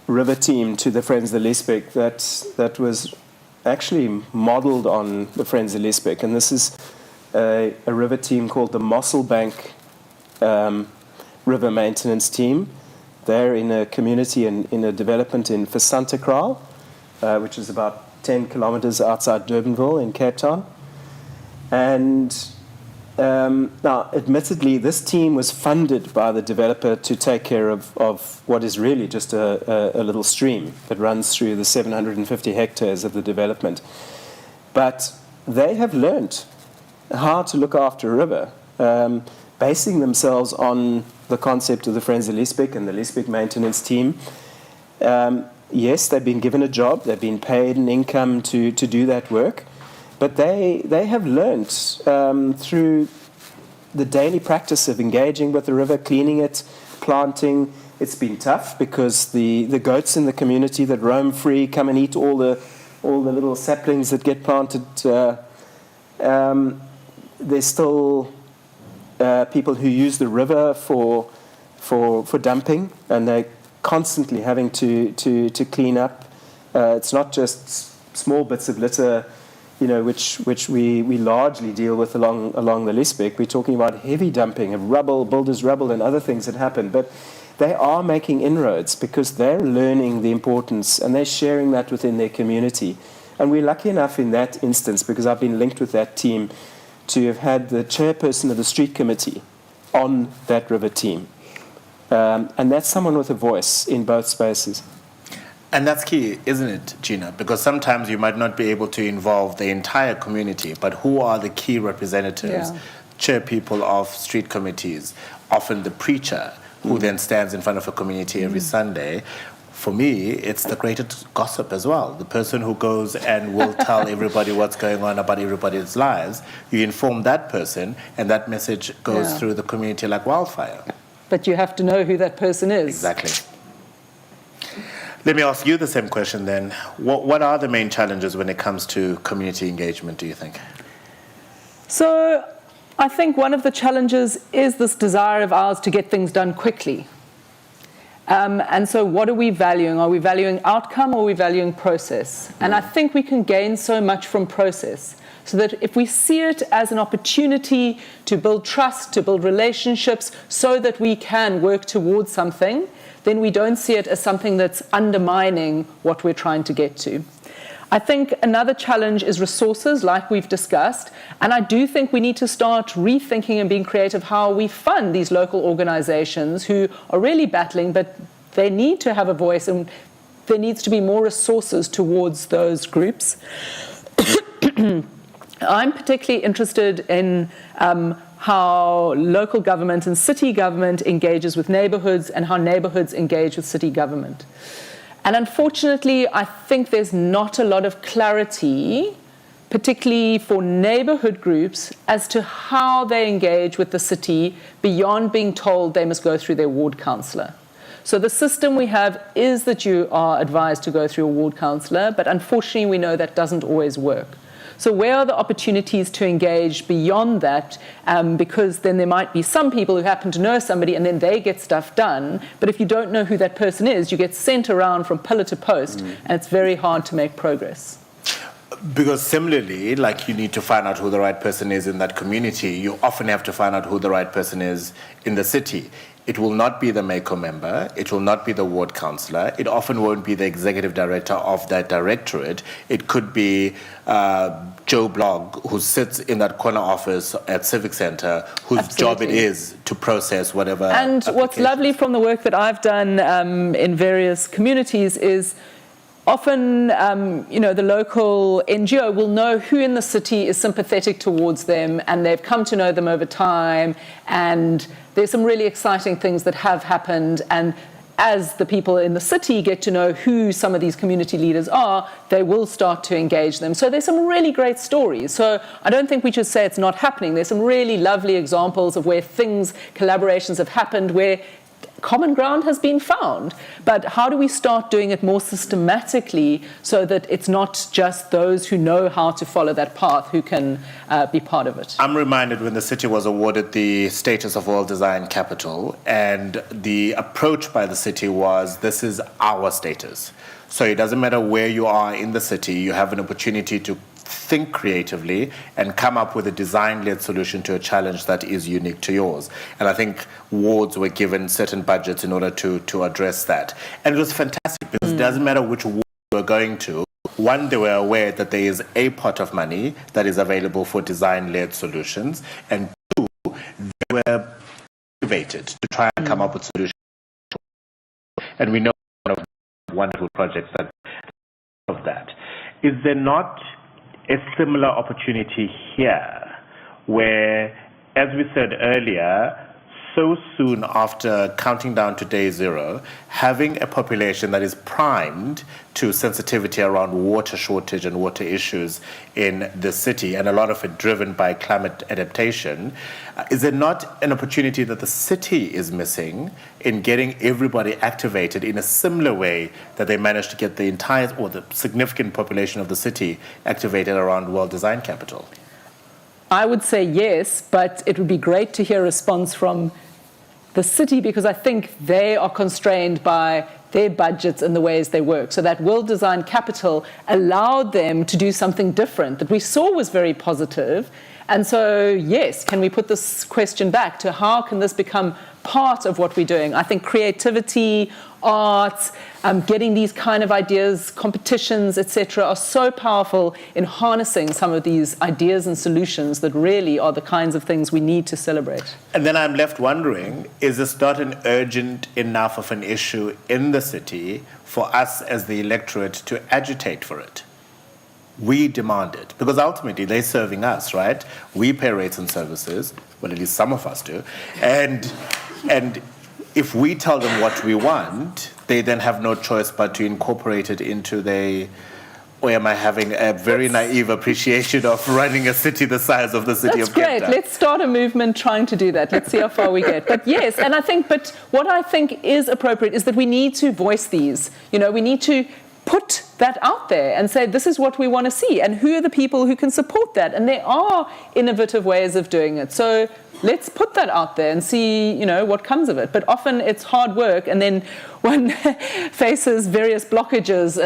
river team to the Friends of the Liesbeek that was actually modeled on the Friends of the Liesbeek, and this is a river team called the Mosselbank River Maintenance Team. They're in a community in a development in Versantekral, which is about 10 kilometers outside Durbanville in Cape Town. And now, admittedly, this team was funded by the developer to take care of what is really just a little stream that runs through the 750 hectares of the development. But they have learnt how to look after a river, basing themselves on the concept of the Friends of Liesbeek and the Liesbeek maintenance team. Yes, they've been given a job, they've been paid an income to do that work, but they have learnt through the daily practice of engaging with the river, cleaning it, planting. It's been tough because the goats in the community that roam free come and eat all the little saplings that get planted. There's still people who use the river for dumping, and they're constantly having to clean up. It's not just small bits of litter, which we largely deal with along the Liesbeek. We're talking about heavy dumping of rubble, builders' rubble, and other things that happen. But they are making inroads because they're learning the importance and they're sharing that within their community. And we're lucky enough in that instance, because I've been linked with that team, to have had the chairperson of the street committee on that river team. And that's someone with a voice in both spaces. And that's key, isn't it, Gina? Because sometimes you might not be able to involve the entire community, but who are the key representatives, chair people of street committees, often the preacher who then stands in front of a community every Sunday. For me, it's the greatest gossip as well. The person who goes and will tell everybody what's going on about everybody's lives. You inform that person, and that message goes through the community like wildfire. But you have to know who that person is. Exactly. Let me ask you the same question then. What are the main challenges when it comes to community engagement, do you think? So I think one of the challenges is this desire of ours to get things done quickly. And so what are we valuing? Are we valuing outcome or are we valuing process? And I think we can gain so much from process. So that if we see it as an opportunity to build trust, to build relationships, so that we can work towards something, then we don't see it as something that's undermining what we're trying to get to. I think another challenge is resources, like we've discussed, and I do think we need to start rethinking and being creative how we fund these local organizations who are really battling, but they need to have a voice, and there needs to be more resources towards those groups. I'm particularly interested in how local government and city government engages with neighborhoods and how neighborhoods engage with city government. And unfortunately, I think there's not a lot of clarity, particularly for neighborhood groups, as to how they engage with the city beyond being told they must go through their ward councillor. So the system we have is that you are advised to go through a ward councillor, but unfortunately we know that doesn't always work. So where are the opportunities to engage beyond that? Because then there might be some people who happen to know somebody and then they get stuff done. But if you don't know who that person is, you get sent around from pillar to post, and it's very hard to make progress. Because similarly, like you need to find out who the right person is in that community, you often have to find out who the right person is in the city. It will not be the MACO member. It will not be the ward councillor. It often won't be the executive director of that directorate. It could be Joe Blogg, who sits in that corner office at Civic Centre, whose job it is to process whatever. And what's lovely from the work that I've done in various communities is often, the local NGO will know who in the city is sympathetic towards them, and they've come to know them over time, and there's some really exciting things that have happened, and as the people in the city get to know who some of these community leaders are, they will start to engage them. So there's some really great stories. So I don't think we should say it's not happening. There's some really lovely examples of where collaborations have happened, where common ground has been found. But how do we start doing it more systematically so that it's not just those who know how to follow that path who can be part of it? I'm reminded when the city was awarded the status of World Design Capital, and the approach by the city was, this is our status. So it doesn't matter where you are in the city, you have an opportunity to think creatively and come up with a design-led solution to a challenge that is unique to yours. And I think wards were given certain budgets in order to address that. And it was fantastic because it doesn't matter which ward you were going to. One, they were aware that there is a pot of money that is available for design-led solutions. And two, they were motivated to try and come up with solutions. And we know one of the wonderful projects that of that. Is there not a similar opportunity here where, as we said earlier, so soon after counting down to day zero, having a population that is primed to sensitivity around water shortage and water issues in the city, and a lot of it driven by climate adaptation, is there not an opportunity that the city is missing in getting everybody activated in a similar way that they managed to get the entire or the significant population of the city activated around World Design Capital? I would say yes, but it would be great to hear a response from the city, because I think they are constrained by their budgets and the ways they work. So that World Design Capital allowed them to do something different that we saw was very positive. And so, yes, can we put this question back to how can this become part of what we're doing. I think creativity, art, getting these kind of ideas, competitions, etc., are so powerful in harnessing some of these ideas and solutions that really are the kinds of things we need to celebrate. And then I'm left wondering, is this not an urgent enough of an issue in the city for us as the electorate to agitate for it? We demand it, because ultimately they're serving us, right? We pay rates and services, well, at least some of us do, and if we tell them what we want, they then have no choice but to incorporate it into their, or am I having a very naive appreciation of running a city the size of the city That's of Cape great. Town? Let's start a movement trying to do that. Let's see how far we get. But yes, and I think, but what I think is appropriate is that we need to voice these. You know, we need to put that out there and say, this is what we want to see, and who are the people who can support that? And there are innovative ways of doing it. So let's put that out there and see, you know, what comes of it. But often it's hard work, and then one faces various blockages,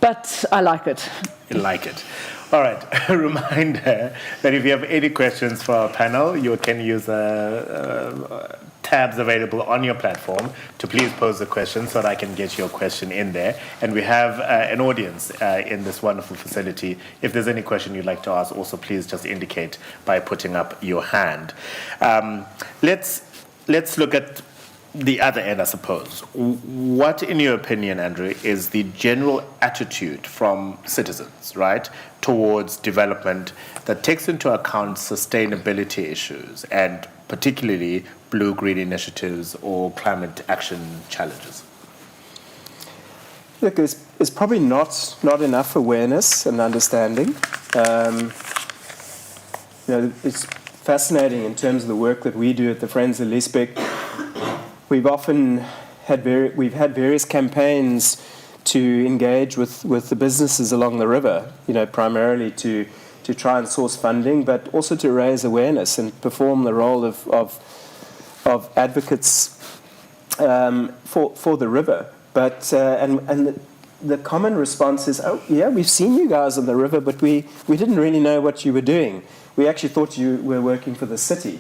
but I like it. You like it. All right, a reminder that if you have any questions for our panel, you can use tabs available on your platform to please pose the question so that I can get your question in there. And we have an audience in this wonderful facility. If there's any question you'd like to ask, also please just indicate by putting up your hand. Let's look at the other end, I suppose. What, in your opinion, Andrew, is the general attitude from citizens, right, towards development that takes into account sustainability issues and particularly blue-green initiatives or climate action challenges? Look, there's probably not enough awareness and understanding. It's fascinating in terms of the work that we do at the Friends of Liesbeek. We've had various campaigns to engage with the businesses along the river, you know, primarily to try and source funding, but also to raise awareness and perform the role of advocates for the river. But and the common response is, oh yeah, we've seen you guys on the river, but we didn't really know what you were doing. We actually thought you were working for the city.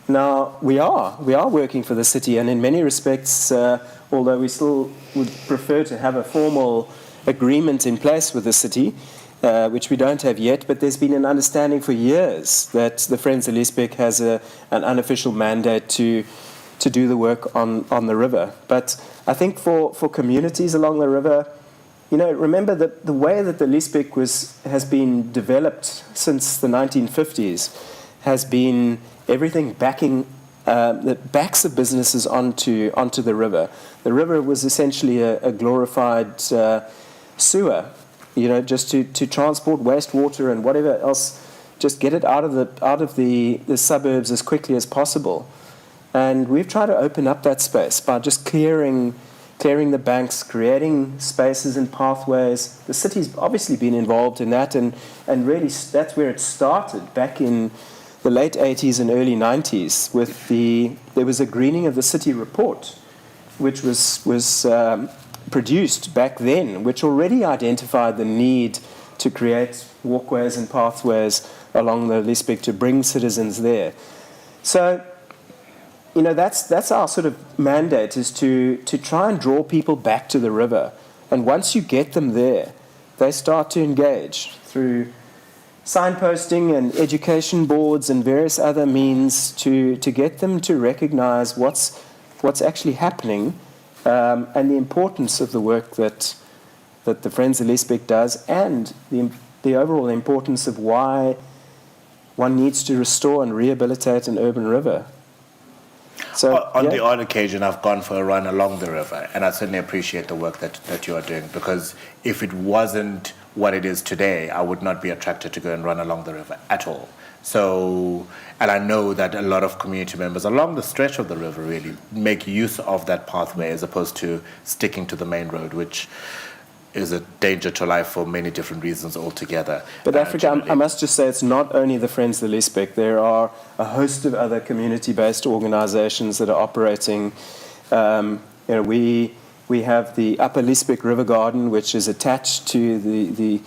Now, we are working for the city, and in many respects, although we still would prefer to have a formal agreement in place with the city, which we don't have yet, but there's been an understanding for years that the Friends of Liesbeek has an unofficial mandate to do the work on the river. But I think for communities along the river, you know, remember that the way that the Liesbeek has been developed since the 1950s has been everything that backs the businesses onto the river. The river was essentially a glorified sewer, you know, just to transport wastewater and whatever else, just get it out of the suburbs as quickly as possible. And we've tried to open up that space by just clearing the banks, creating spaces and pathways. The city's obviously been involved in that, and really that's where it started back in the late 80s and early 90s. There was a greening of the city report, which was produced back then, which already identified the need to create walkways and pathways along the Liesbeek to bring citizens there. So, you know, that's our sort of mandate, is to try and draw people back to the river. And once you get them there, they start to engage through signposting and education boards and various other means to get them to recognize what's actually happening, and the importance of the work that the Friends of Liesbeek does, and the overall importance of why one needs to restore and rehabilitate an urban river. So, on the odd occasion, I've gone for a run along the river, and I certainly appreciate the work that you are doing, because if it wasn't what it is today, I would not be attracted to go and run along the river at all. So, and I know that a lot of community members along the stretch of the river really make use of that pathway as opposed to sticking to the main road, which is a danger to life for many different reasons altogether. But Africa, I must just say, it's not only the Friends of Liesbeek. There are a host of other community-based organizations that are operating. We have the Upper Liesbeek River Garden, which is attached to the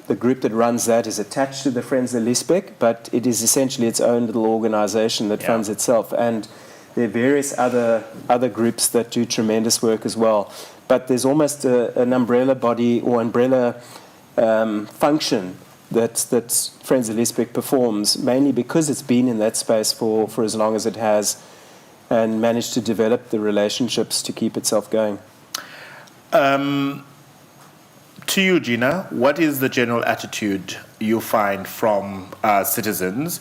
the group that runs that is attached to the Friends of Liesbeek, but it is essentially its own little organization that funds itself. And there are various other groups that do tremendous work as well. But there's almost an umbrella body or umbrella function that Friends of Liesbeek performs, mainly because it's been in that space for as long as it has and managed to develop the relationships to keep itself going. To you, Gina, what is the general attitude you find from citizens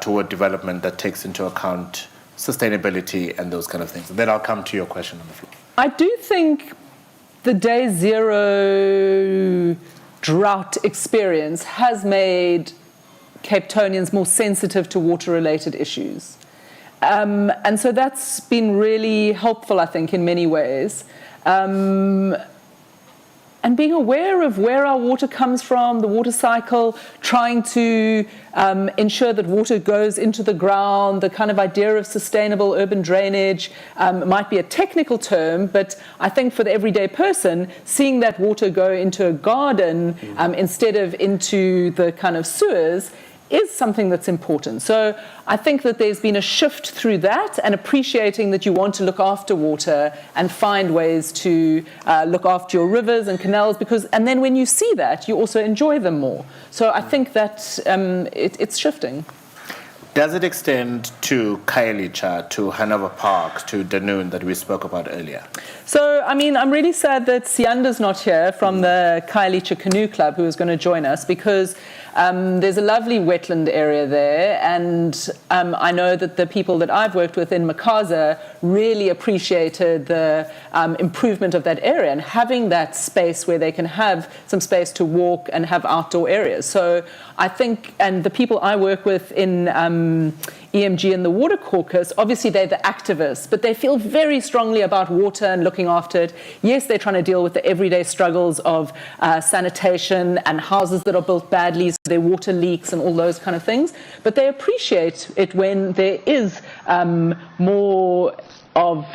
toward development that takes into account sustainability and those kind of things? And then I'll come to your question on the floor. I do think the day zero drought experience has made Cape Townians more sensitive to water-related issues. And so that's been really helpful, I think, in many ways. And being aware of where our water comes from, the water cycle, trying to ensure that water goes into the ground, the kind of idea of sustainable urban drainage might be a technical term, but I think for the everyday person, seeing that water go into a garden instead of into the kind of sewers is something that's important. So I think that there's been a shift through that and appreciating that you want to look after water and find ways to look after your rivers and canals, and then when you see that, you also enjoy them more. So I think that it's shifting. Does it extend to Khayelitsha, to Hanover Park, to Dunoon that we spoke about earlier? So, I mean, I'm really sad that Sianda's not here from the Khayelitsha Canoe Club, who is going to join us, because there's a lovely wetland area there, and I know that the people that I've worked with in Makaza really appreciated the improvement of that area and having that space where they can have some space to walk and have outdoor areas. So I think, and the people I work with in EMG and the Water Caucus, obviously they're the activists, but they feel very strongly about water and looking after it. Yes, they're trying to deal with the everyday struggles of sanitation and houses that are built badly, so their water leaks and all those kind of things, but they appreciate it when there is more of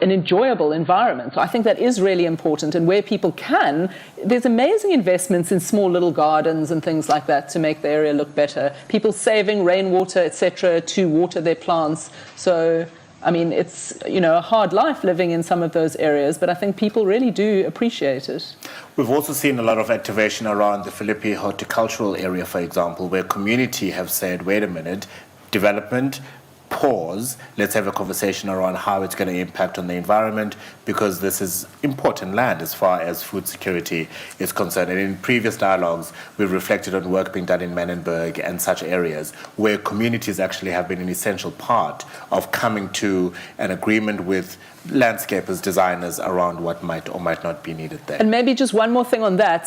an enjoyable environment. So I think that is really important, and where people can, there's amazing investments in small little gardens and things like that to make the area look better. People saving rainwater, etc., to water their plants. So, I mean, it's, you know, a hard life living in some of those areas, but I think people really do appreciate it. We've also seen a lot of activation around the Philippi horticultural area, for example, where community have said, wait a minute, development, pause, let's have a conversation around how it's going to impact on the environment, because this is important land as far as food security is concerned. And in previous dialogues, we've reflected on work being done in Menenberg and such areas where communities actually have been an essential part of coming to an agreement with landscapers, designers around what might or might not be needed there. And maybe just one more thing on that.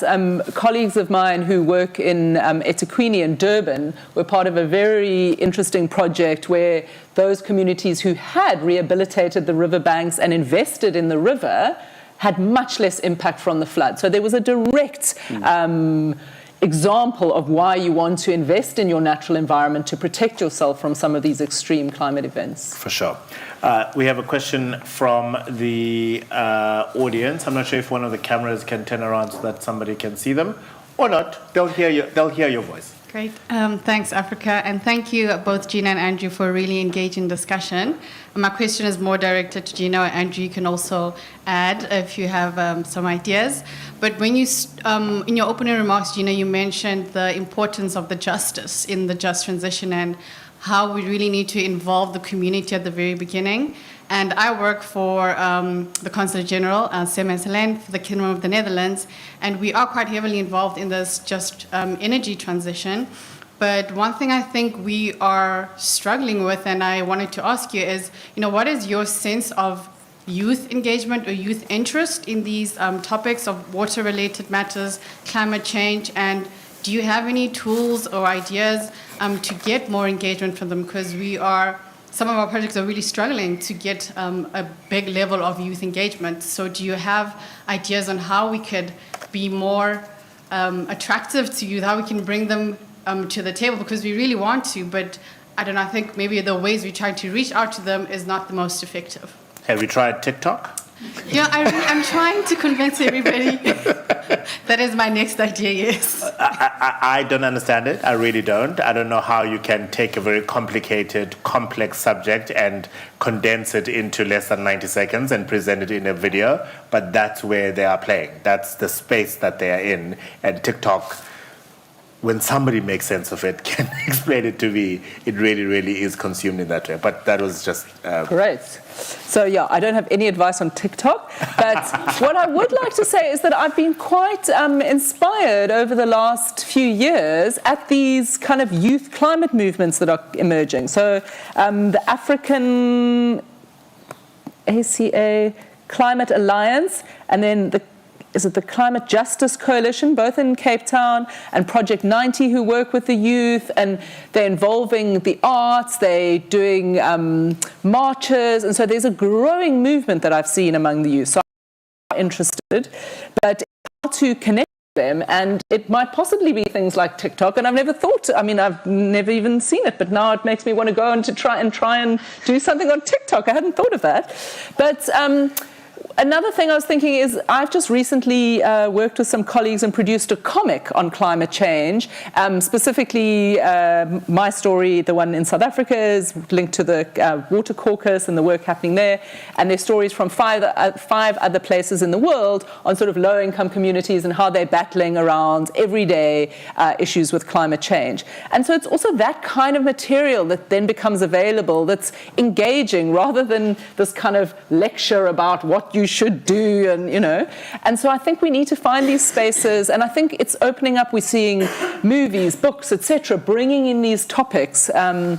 Colleagues of mine who work in eThekwini in Durban were part of a very interesting project where those communities who had rehabilitated the riverbanks and invested in the river had much less impact from the flood. So there was a direct example of why you want to invest in your natural environment to protect yourself from some of these extreme climate events. For sure. We have a question from the audience. I'm not sure if one of the cameras can turn around so that somebody can see them or not. They'll hear your voice. Great. Thanks, Africa. And thank you, both Gina and Andrew, for a really engaging discussion. My question is more directed to Gina. Andrew, you can also add if you have some ideas. But when you, in your opening remarks, Gina, you mentioned the importance of the justice in the just transition and how we really need to involve the community at the very beginning. And I work for the Consulate General, CMSLN, for the Kingdom of the Netherlands, and we are quite heavily involved in this just energy transition. But one thing I think we are struggling with, and I wanted to ask you, is, you know, what is your sense of youth engagement or youth interest in these topics of water-related matters, climate change, and do you have any tools or ideas to get more engagement from them? Because some of our projects are really struggling to get a big level of youth engagement. So do you have ideas on how we could be more attractive to youth, how we can bring them to the table? Because we really want to, but I think maybe the ways we try to reach out to them is not the most effective. Have you tried TikTok? Yeah, I'm trying to convince everybody. That is my next idea, yes. I don't understand it. I really don't. I don't know how you can take a very complicated, complex subject and condense it into less than 90 seconds and present it in a video, but that's where they are playing. That's the space that they are in. And TikTok, when somebody makes sense of it, can explain it to me, it really, really is consumed in that way. But that was just... Great. So, yeah, I don't have any advice on TikTok, but what I would like to say is that I've been quite inspired over the last few years at these kind of youth climate movements that are emerging. So the African ACA Climate Alliance, and then the Climate Justice Coalition, both in Cape Town, and Project 90, who work with the youth, and they're involving the arts, they're doing marches, and so there's a growing movement that I've seen among the youth. So I'm interested, but how to connect them, and it might possibly be things like TikTok, and I've never even seen it, but now it makes me want to go and to try and do something on TikTok. I hadn't thought of that. But another thing I was thinking is I've just recently worked with some colleagues and produced a comic on climate change. Specifically, my story, the one in South Africa, is linked to the water caucus and the work happening there. And there's stories from five other places in the world on sort of low-income communities and how they're battling around everyday issues with climate change. And so it's also that kind of material that then becomes available that's engaging rather than this kind of lecture about what you should do, and so I think we need to find these spaces, and I think it's opening up. We're seeing movies, books, etc., bringing in these topics, and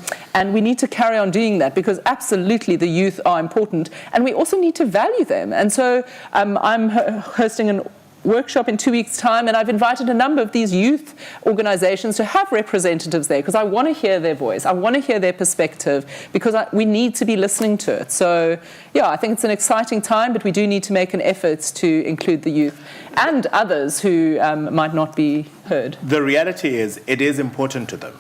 we need to carry on doing that because absolutely the youth are important, and we also need to value them. And so I'm hosting an workshop in 2 weeks' time, and I've invited a number of these youth organizations to have representatives there because I want to hear their voice. I want to hear their perspective because we need to be listening to it. So, yeah, I think it's an exciting time, but we do need to make an effort to include the youth and others who might not be heard. The reality is it is important to them.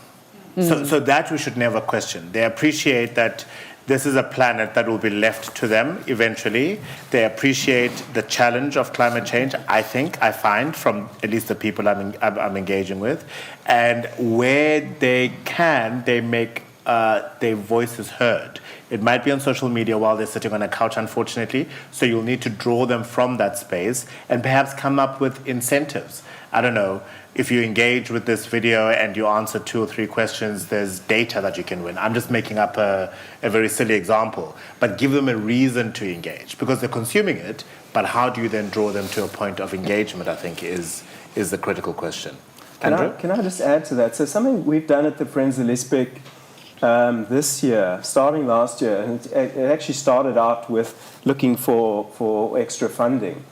So that we should never question. They appreciate that this is a planet that will be left to them eventually. They appreciate the challenge of climate change, I find, from at least the people I'm engaging with. And where they can, they make their voices heard. It might be on social media while they're sitting on a couch, unfortunately. So you'll need to draw them from that space and perhaps come up with incentives. I don't know. If you engage with this video and you answer 2 or 3 questions, there's data that you can win. I'm just making up a very silly example, but give them a reason to engage because they're consuming it. But how do you then draw them to a point of engagement, I think, is the critical question. Can I just add to that? So something we've done at the Friends of Liesbeek this year, starting last year, and it actually started out with looking for extra funding.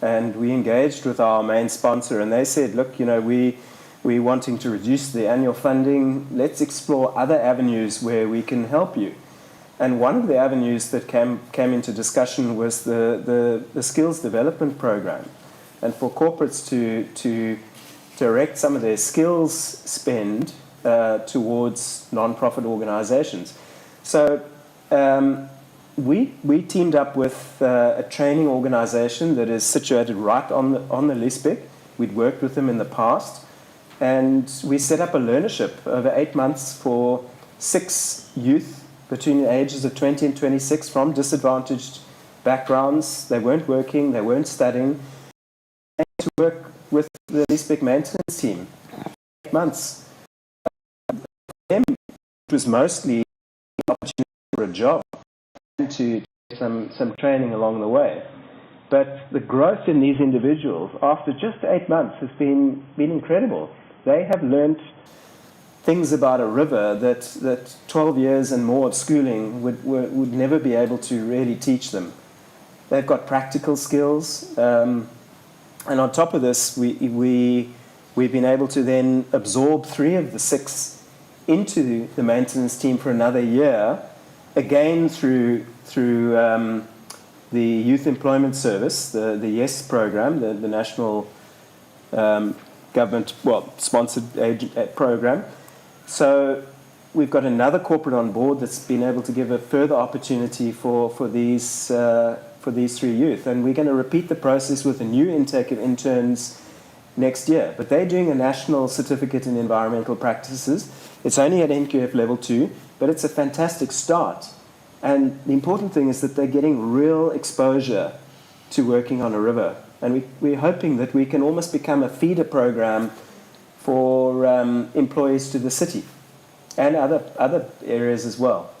And we engaged with our main sponsor, and they said, look, we're wanting to reduce the annual funding. Let's explore other avenues where we can help you. And one of the avenues that came into discussion was the skills development program. And for corporates to direct some of their skills spend towards non-profit organizations. So we teamed up with a training organization that is situated right on the Liesbeek. We'd worked with them in the past, and we set up a learnership over 8 months for 6 youth between the ages of 20 and 26 from disadvantaged backgrounds. They weren't working, they weren't studying, and to work with the Liesbeek maintenance team. 8 months. For them, it was mostly an opportunity for a job, to get some training along the way. But the growth in these individuals after just 8 months has been incredible. They have learnt things about a river that 12 years and more of schooling would never be able to really teach them. They've got practical skills, and on top of this, we've been able to then absorb 3 of the 6 into the maintenance team for another year, again through the Youth Employment Service, the YES program, the national government sponsored program. So we've got another corporate on board that's been able to give a further opportunity for these for these 3 youth. And we're going to repeat the process with a new intake of interns next year. But they're doing a national certificate in environmental practices. It's only at NQF level 2, but it's a fantastic start. And the important thing is that they're getting real exposure to working on a river. And we're hoping that we can almost become a feeder program for employees to the city and other areas as well.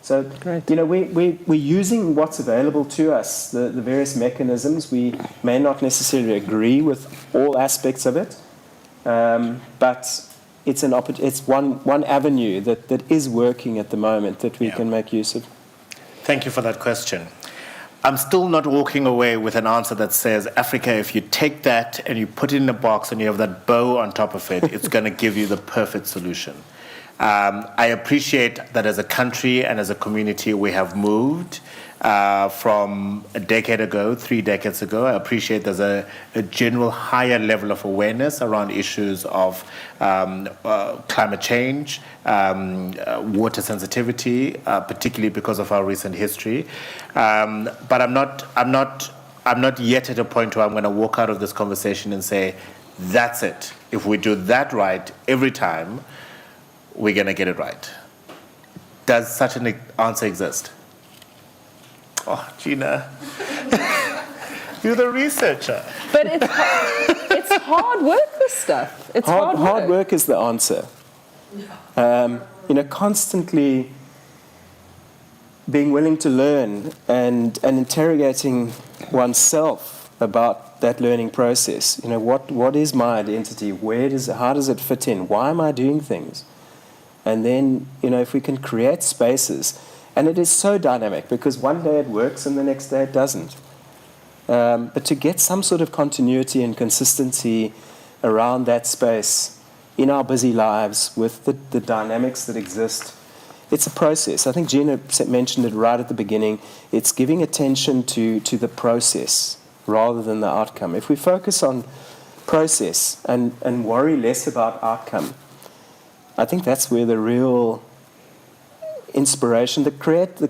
So, Great. you know, we're using what's available to us, the various mechanisms. We may not necessarily agree with all aspects of it, but it's one avenue that is working at the moment that we can make use of. Thank you for that question. I'm still not walking away with an answer that says, Africa, if you take that and you put it in a box and you have that bow on top of it, it's going to give you the perfect solution. I appreciate that as a country and as a community we have moved from a decade ago, 3 decades ago. I appreciate there's a general higher level of awareness around issues of climate change, water sensitivity, particularly because of our recent history. But I'm not yet at a point where I'm going to walk out of this conversation and say, that's it. If we do that right every time, we're going to get it right. Does such an answer exist? Oh, Gina, you're the researcher. But it's hard work, this stuff. It's Hard work is the answer. Constantly being willing to learn and interrogating oneself about that learning process. You know, what is my identity? How does it fit in? Why am I doing things? And then, if we can create spaces, and it is so dynamic because one day it works and the next day it doesn't. But to get some sort of continuity and consistency around that space in our busy lives with the dynamics that exist, it's a process. I think Gina mentioned it right at the beginning. It's giving attention to the process rather than the outcome. If we focus on process and worry less about outcome, I think that's where the real inspiration, the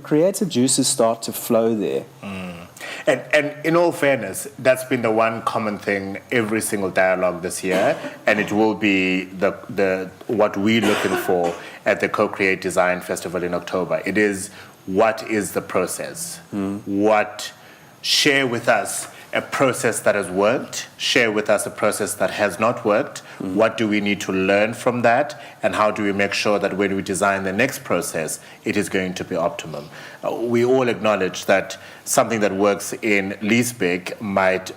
creative juices start to flow there. And in all fairness, that's been the one common thing every single dialogue this year, and it will be the what we're looking for at the Co-Create Design Festival in October. It is, what is the process? Share with us a process that has worked, share with us a process that has not worked. What do we need to learn from that, and how do we make sure that when we design the next process, it is going to be optimum? We all acknowledge that something that works in Liesbeek might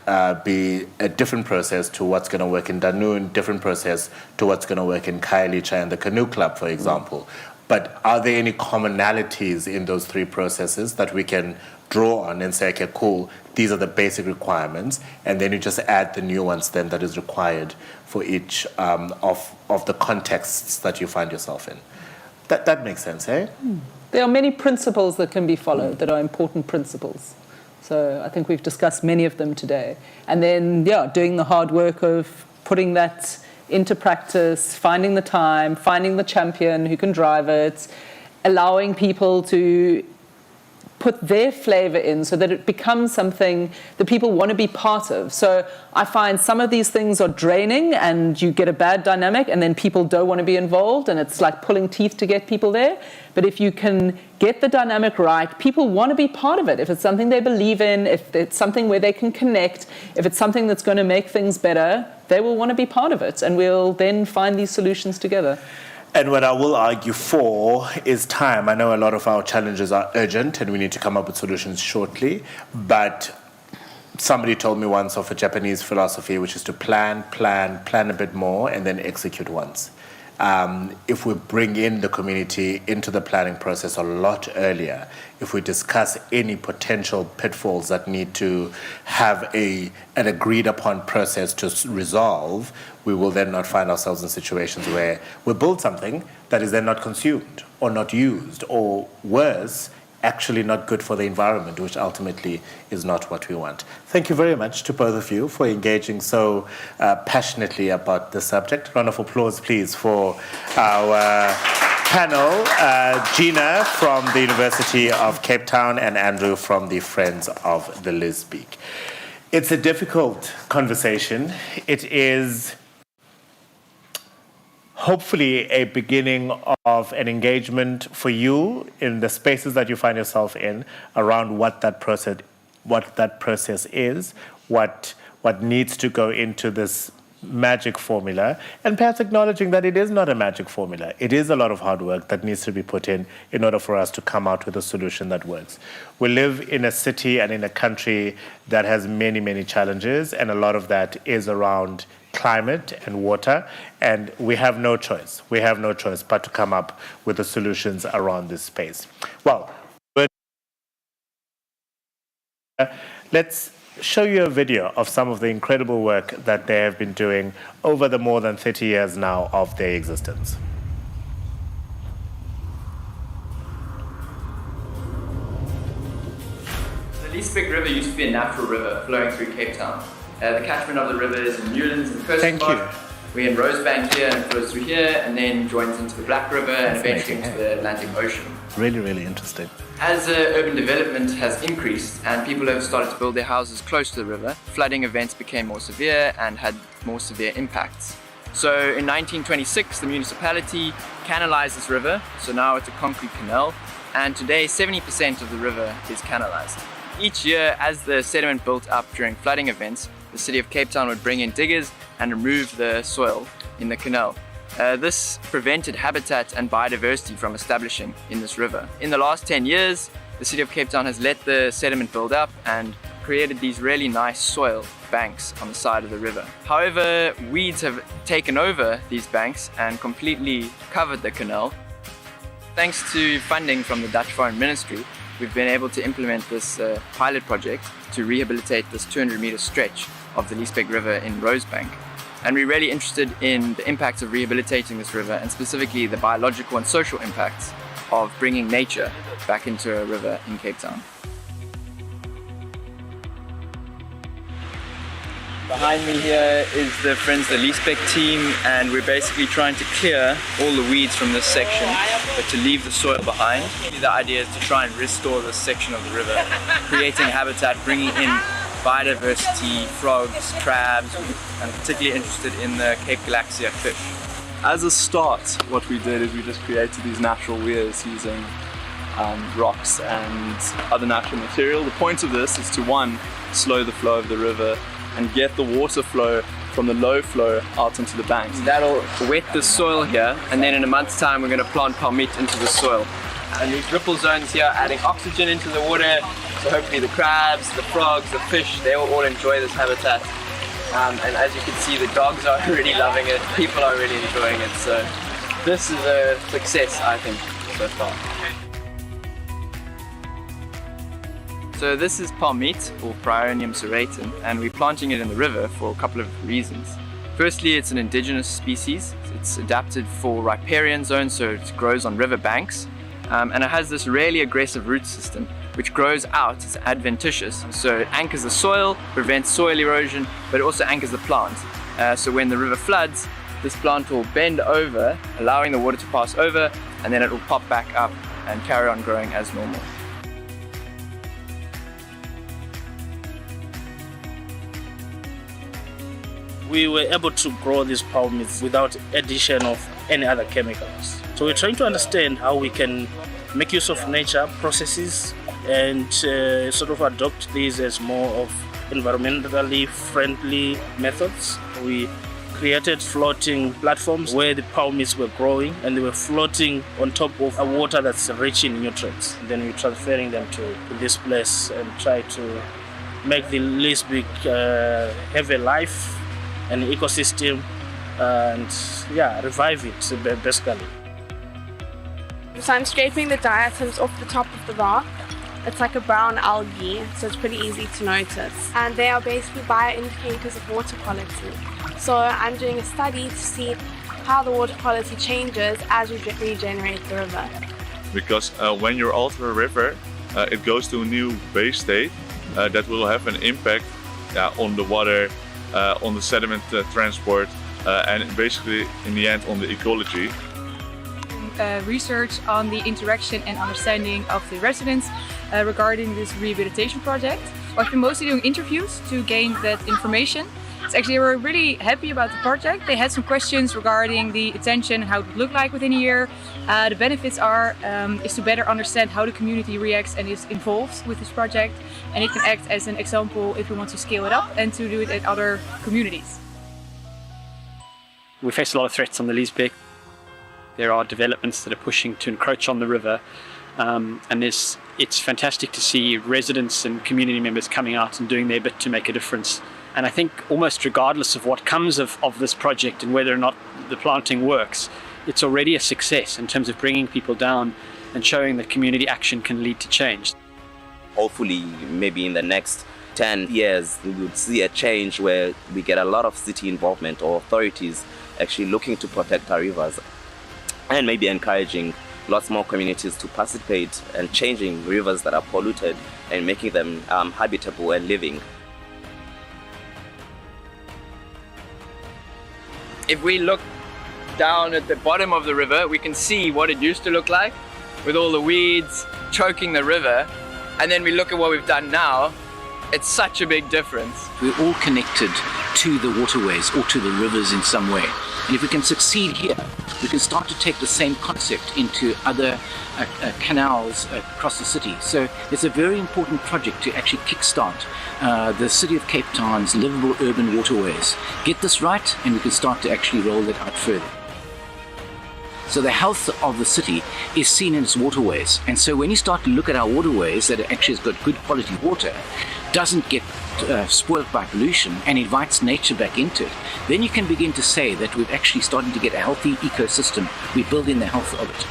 be a different process to what's going to work in Danune, different process to what's going to work in Khayelitsha and the Canoe Club, for example. But are there any commonalities in those 3 processes that we can draw on and say, okay, cool, these are the basic requirements, and then you just add the nuance then that is required for each of the contexts that you find yourself in. That makes sense, eh? There are many principles that can be followed that are important principles. So I think we've discussed many of them today. And then, doing the hard work of putting that into practice, finding the time, finding the champion who can drive it, allowing people to put their flavor in so that it becomes something that people want to be part of. So I find some of these things are draining and you get a bad dynamic and then people don't want to be involved and it's like pulling teeth to get people there. But if you can get the dynamic right, people want to be part of it. If it's something they believe in, if it's something where they can connect, if it's something that's going to make things better, they will want to be part of it, and we'll then find these solutions together. And what I will argue for is time. I know a lot of our challenges are urgent and we need to come up with solutions shortly, but somebody told me once of a Japanese philosophy, which is to plan a bit more, and then execute once. If we bring in the community into the planning process a lot earlier, if we discuss any potential pitfalls that need to have an agreed upon process to resolve, we will then not find ourselves in situations where we build something that is then not consumed or not used, or worse, actually not good for the environment, which ultimately is not what we want. Thank you very much to both of you for engaging so passionately about the subject. Round of applause, please, for our panel, Gina from the University of Cape Town and Andrew from the Friends of the Lisbeek. It's a difficult conversation. It is hopefully a beginning of an engagement for you in the spaces that you find yourself in around what that process is, what needs to go into this magic formula, and perhaps acknowledging that it is not a magic formula. It is a lot of hard work that needs to be put in order for us to come out with a solution that works. We live in a city and in a country that has many, many challenges, and a lot of that is around climate and water, and we have no choice. We have no choice but to come up with the solutions around this space. Well, let's show you a video of some of the incredible work that they have been doing over the more than 30 years now of their existence. The Lisbeek River used to be a natural river flowing through Cape Town. The catchment of the river is in Newlands and Kirstenbosch. We're in Rosebank here and it flows through here and then joins into the Black River and eventually into the Atlantic Ocean. Really, really interesting. As urban development has increased and people have started to build their houses close to the river, flooding events became more severe and had more severe impacts. So in 1926, the municipality canalized this river, so now it's a concrete canal, and today 70% of the river is canalized. Each year, as the sediment built up during flooding events, the city of Cape Town would bring in diggers and remove the soil in the canal. This prevented habitat and biodiversity from establishing in this river. In the last 10 years, the city of Cape Town has let the sediment build up and created these really nice soil banks on the side of the river. However, weeds have taken over these banks and completely covered the canal. Thanks to funding from the Dutch Foreign Ministry, we've been able to implement this pilot project to rehabilitate this 200-meter stretch of the Lisbeek River in Rosebank. And we're really interested in the impacts of rehabilitating this river and specifically the biological and social impacts of bringing nature back into a river in Cape Town. Behind me here is the Friends of the Lisbeek team, and we're basically trying to clear all the weeds from this section, but to leave the soil behind. The idea is to try and restore this section of the river, creating habitat, bringing in biodiversity, frogs, crabs, and particularly interested in the Cape Galaxia fish. As a start, what we did is we just created these natural weirs using rocks and other natural material. The point of this is to, one, slow the flow of the river and get the water flow from the low flow out into the banks. That'll wet the soil here, and then in a month's time we're going to plant palmite into the soil. And these ripple zones here are adding oxygen into the water, so hopefully the crabs, the frogs, the fish, they will all enjoy this habitat. And as you can see, the dogs are really loving it, people are really enjoying it, so this is a success, I think, so far. So this is palmite, or Prionium serratum, and we're planting it in the river for a couple of reasons. Firstly, it's an indigenous species. It's adapted for riparian zones, so it grows on river banks. And it has this really aggressive root system, which grows out, it's adventitious. So it anchors the soil, prevents soil erosion, but it also anchors the plant. So when the river floods, this plant will bend over, allowing the water to pass over, and then it will pop back up and carry on growing as normal. We were able to grow these palmites without addition of any other chemicals. So we're trying to understand how we can make use of nature processes and sort of adopt these as more of environmentally friendly methods. We created floating platforms where the palmites were growing and they were floating on top of a water that's rich in nutrients. And then we're transferring them to this place and try to make the Lisbeek have a life, an ecosystem, and revive it basically. So I'm scraping the diatoms off the top of the rock. It's like a brown algae, so it's pretty easy to notice. And they are basically bioindicators of water quality. So I'm doing a study to see how the water quality changes as we regenerate the river. Because when you alter a river, it goes to a new base state that will have an impact on the water, on the sediment transport, and basically in the end on the ecology. research on the interaction and understanding of the residents regarding this rehabilitation project. I've been mostly doing interviews to gain that information. Actually, we're really happy about the project. They had some questions regarding the attention, how it would look like within a year. The benefits is to better understand how the community reacts and is involved with this project. And it can act as an example if we want to scale it up and to do it at other communities. We face a lot of threats on the Liesbeek. There are developments that are pushing to encroach on the river. And it's fantastic to see residents and community members coming out and doing their bit to make a difference. And I think almost regardless of what comes of this project and whether or not the planting works, it's already a success in terms of bringing people down and showing that community action can lead to change. Hopefully, maybe in the next 10 years, we would see a change where we get a lot of city involvement or authorities actually looking to protect our rivers and maybe encouraging lots more communities to participate and changing rivers that are polluted and making them habitable and living. If we look down at the bottom of the river, we can see what it used to look like with all the weeds choking the river. And then we look at what we've done now, it's such a big difference. We're all connected to the waterways or to the rivers in some way. And if we can succeed here, we can start to take the same concept into other canals across the city. So it's a very important project to actually kickstart the City of Cape Town's livable urban waterways. Get this right and we can start to actually roll it out further. So the health of the city is seen in its waterways. And so when you start to look at our waterways that actually has got good quality water, doesn't get spoiled by pollution and invites nature back into it, then you can begin to say that we've actually started to get a healthy ecosystem. We build in the health of it.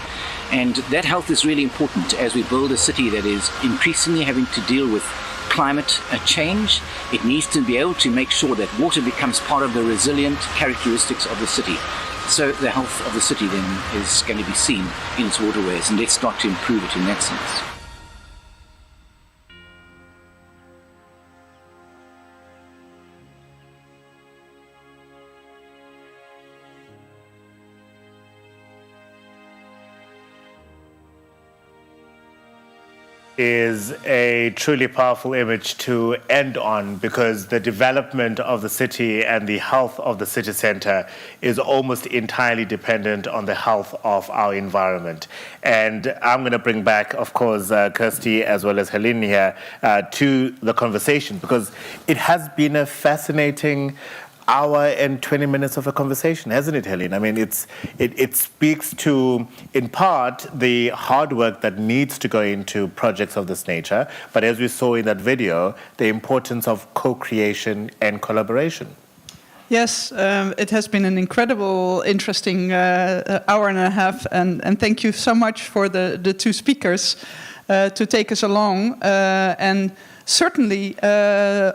And that health is really important as we build a city that is increasingly having to deal with climate change. It needs to be able to make sure that water becomes part of the resilient characteristics of the city. So the health of the city then is going to be seen in its waterways, and let's start to improve it in that sense. Is a truly powerful image to end on, because the development of the city and the health of the city centre is almost entirely dependent on the health of our environment. And I'm going to bring back, of course, Kirsty as well as Helene here to the conversation, because it has been a fascinating hour and 20 minutes of a conversation, hasn't it, Helene? I mean, it speaks to, in part, the hard work that needs to go into projects of this nature, but as we saw in that video, the importance of co-creation and collaboration. Yes, it has been an incredible, interesting hour and a half, and thank you so much for the two speakers to take us along. And certainly,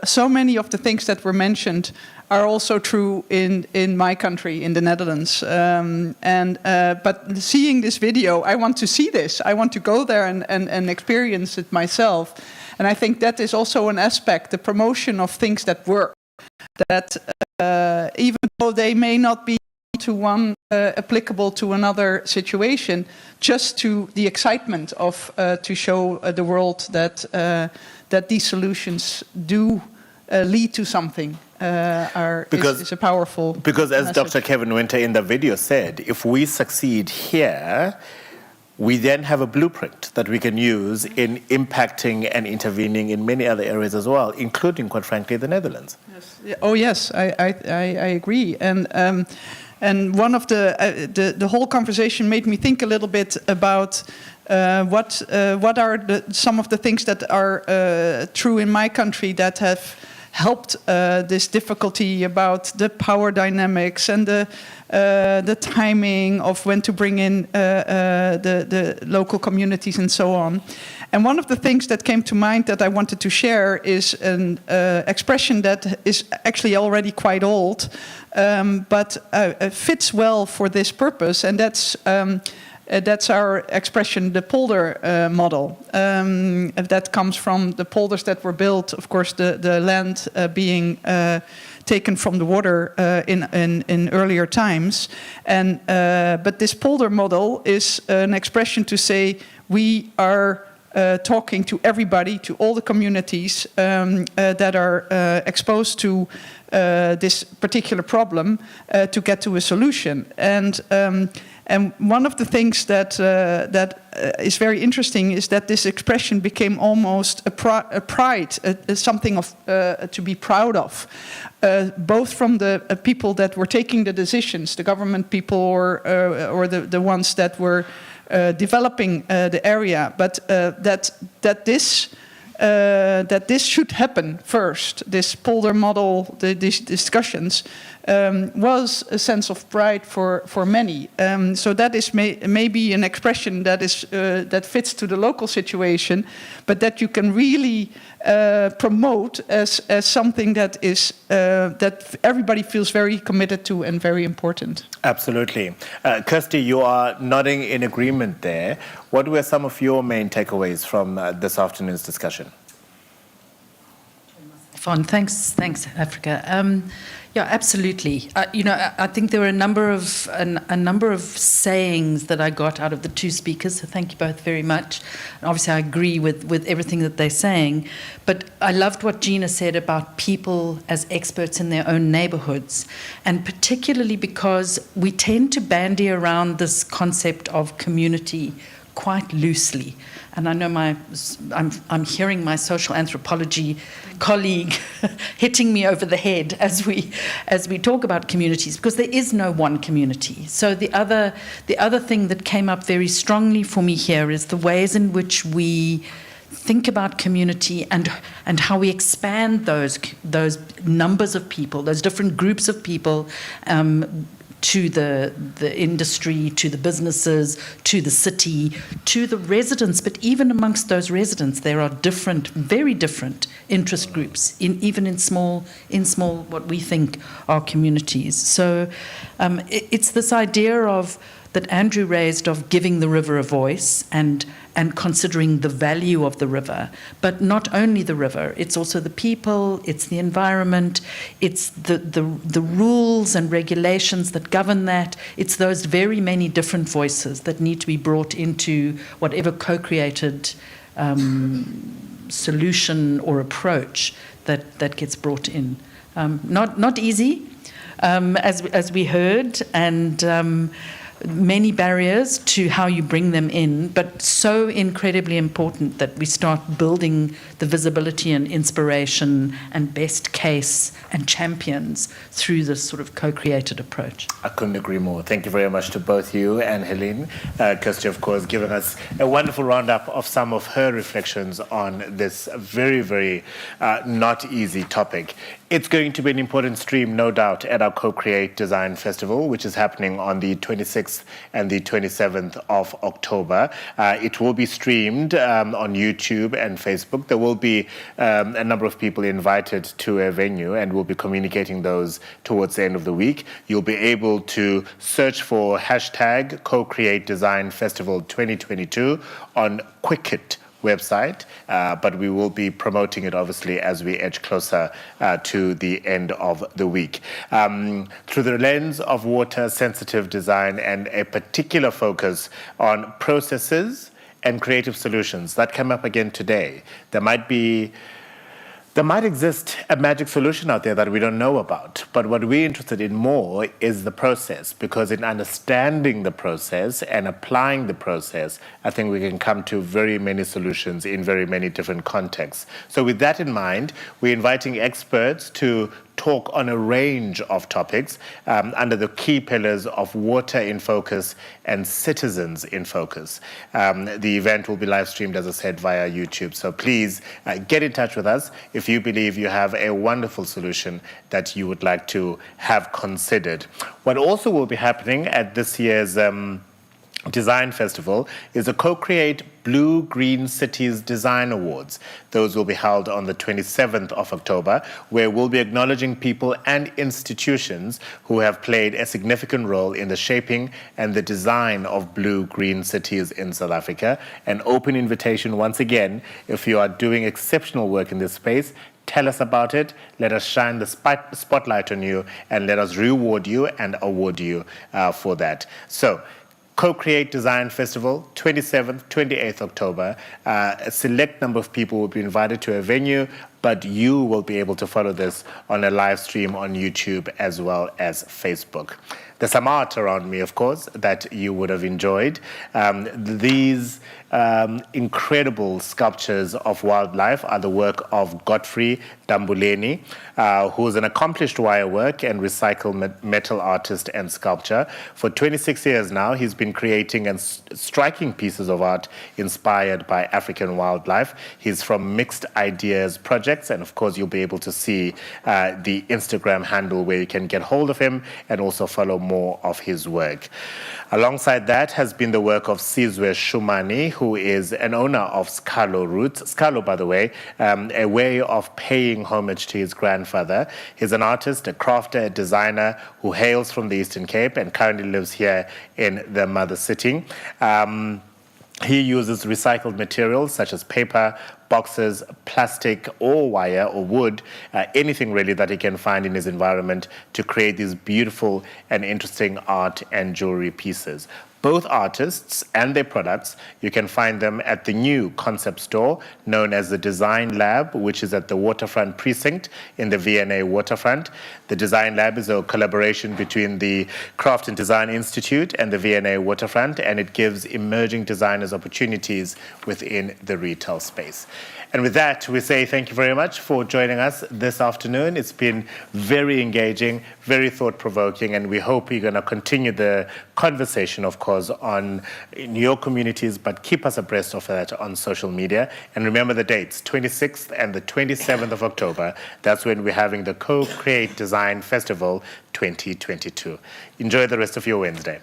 so many of the things that were mentioned are also true in my country, in the Netherlands. But seeing this video, I want to see this. I want to go there and experience it myself. And I think that is also an aspect, the promotion of things that work. That even though they may not be to one applicable to another situation, just to the excitement of to show the world that these solutions do lead to something. Is a powerful because as message. Dr. Kevin Winter in the video said, if we succeed here, we then have a blueprint that we can use in impacting and intervening in many other areas as well, including, quite frankly, the Netherlands. Yes. Oh yes, I agree. And one of the whole conversation made me think a little bit about what are some of the things that are true in my country that have helped this difficulty about the power dynamics and the timing of when to bring in the local communities and so on. And one of the things that came to mind that I wanted to share is an expression that is actually already quite old, but fits well for this purpose, and that's That's our expression, the polder model. That comes from the polders that were built, of course, the land being taken from the water in earlier times. But this polder model is an expression to say we are talking to everybody, to all the communities that are exposed to this particular problem to get to a solution. And one of the things that is very interesting is that this expression became almost a pride, something of to be proud of, both from the people that were taking the decisions, the government people or the ones that were developing the area, but that this should happen first. This polder model, these discussions, was a sense of pride for many. So that is maybe an expression that is that fits to the local situation, but that you can really promote as something that is that everybody feels very committed to and very important. Absolutely. Kirsty, you are nodding in agreement there. What were some of your main takeaways from this afternoon's discussion? Fine, thanks, Africa. Yeah, absolutely. I think there were a number of sayings that I got out of the two speakers. So thank you both very much. And obviously, I agree with everything that they're saying. But I loved what Gina said about people as experts in their own neighborhoods, and particularly because we tend to bandy around this concept of community quite loosely. And I know I'm hearing my social anthropology colleague hitting me over the head as we talk about communities, because there is no one community. So the other thing that came up very strongly for me here is the ways in which we think about community and how we expand those numbers of people, those different groups of people, to the industry, to the businesses, to the city, to the residents. But even amongst those residents, there are very different interest groups, even in small what we think are communities. So it's this idea that Andrew raised of giving the river a voice and considering the value of the river, but not only the river, it's also the people, it's the environment, it's the rules and regulations that govern that, it's those very many different voices that need to be brought into whatever co-created solution or approach that gets brought in. Not easy, as we heard, and many barriers to how you bring them in, but so incredibly important that we start building the visibility and inspiration and best case and champions through this sort of co-created approach. I couldn't agree more. Thank you very much to both you and Helene. Kirsty, of course, giving us a wonderful roundup of some of her reflections on this very, very not easy topic. It's going to be an important stream, no doubt, at our Co-Create Design Festival, which is happening on the 26th and the 27th of October. It will be streamed on YouTube and Facebook. There will be a number of people invited to a venue, and we'll be communicating those towards the end of the week. You'll be able to search for hashtag Co-Create Design Festival 2022 on Quicket website, but we will be promoting it obviously as we edge closer to the end of the week. Through the lens of water-sensitive design and a particular focus on processes and creative solutions that came up again today, there might exist a magic solution out there that we don't know about. But what we're interested in more is the process, because in understanding the process and applying the process, I think we can come to very many solutions in very many different contexts. So with that in mind, we're inviting experts to talk on a range of topics under the key pillars of water in focus and citizens in focus. The event will be live streamed, as I said, via YouTube. So please get in touch with us if you believe you have a wonderful solution that you would like to have considered. What also will be happening at this year's Design Festival is a Co-Create Blue Green Cities Design Awards. Those will be held on the 27th of October, where we'll be acknowledging people and institutions who have played a significant role in the shaping and the design of blue-green cities in South Africa. An open invitation once again, if you are doing exceptional work in this space, tell us about it. Let us shine the spotlight on you and let us reward you and award you for that. So, Co-Create Design Festival, 27th, 28th October. A select number of people will be invited to a venue, but you will be able to follow this on a live stream on YouTube as well as Facebook. There's some art around me, of course, that you would have enjoyed. These incredible sculptures of wildlife are the work of Godfrey Dambuleni, who is an accomplished wire work and recycled metal artist and sculptor. For 26 years now, he's been creating and striking pieces of art inspired by African wildlife. He's from Mixed Ideas Projects, and of course, you'll be able to see the Instagram handle where you can get hold of him and also follow more of his work. Alongside that has been the work of Sizwe Shumani, who is an owner of Scalo Roots. Scalo, by the way, a way of paying homage to his grandfather. He's an artist, a crafter, a designer who hails from the Eastern Cape and currently lives here in the mother city. He uses recycled materials such as paper, boxes, plastic, or wire or wood, anything really that he can find in his environment to create these beautiful and interesting art and jewelry pieces. Both artists and their products, you can find them at the new concept store known as the Design Lab, which is at the Waterfront Precinct in the V&A Waterfront. The Design Lab is a collaboration between the Craft and Design Institute and the V&A Waterfront, and it gives emerging designers opportunities within the retail space. And with that, we say thank you very much for joining us this afternoon. It's been very engaging, very thought-provoking, and we hope you're going to continue the conversation, of course, in your communities, but keep us abreast of that on social media. And remember the dates, 26th and the 27th of October. That's when we're having the Co-Create Design Festival 2022. Enjoy the rest of your Wednesday.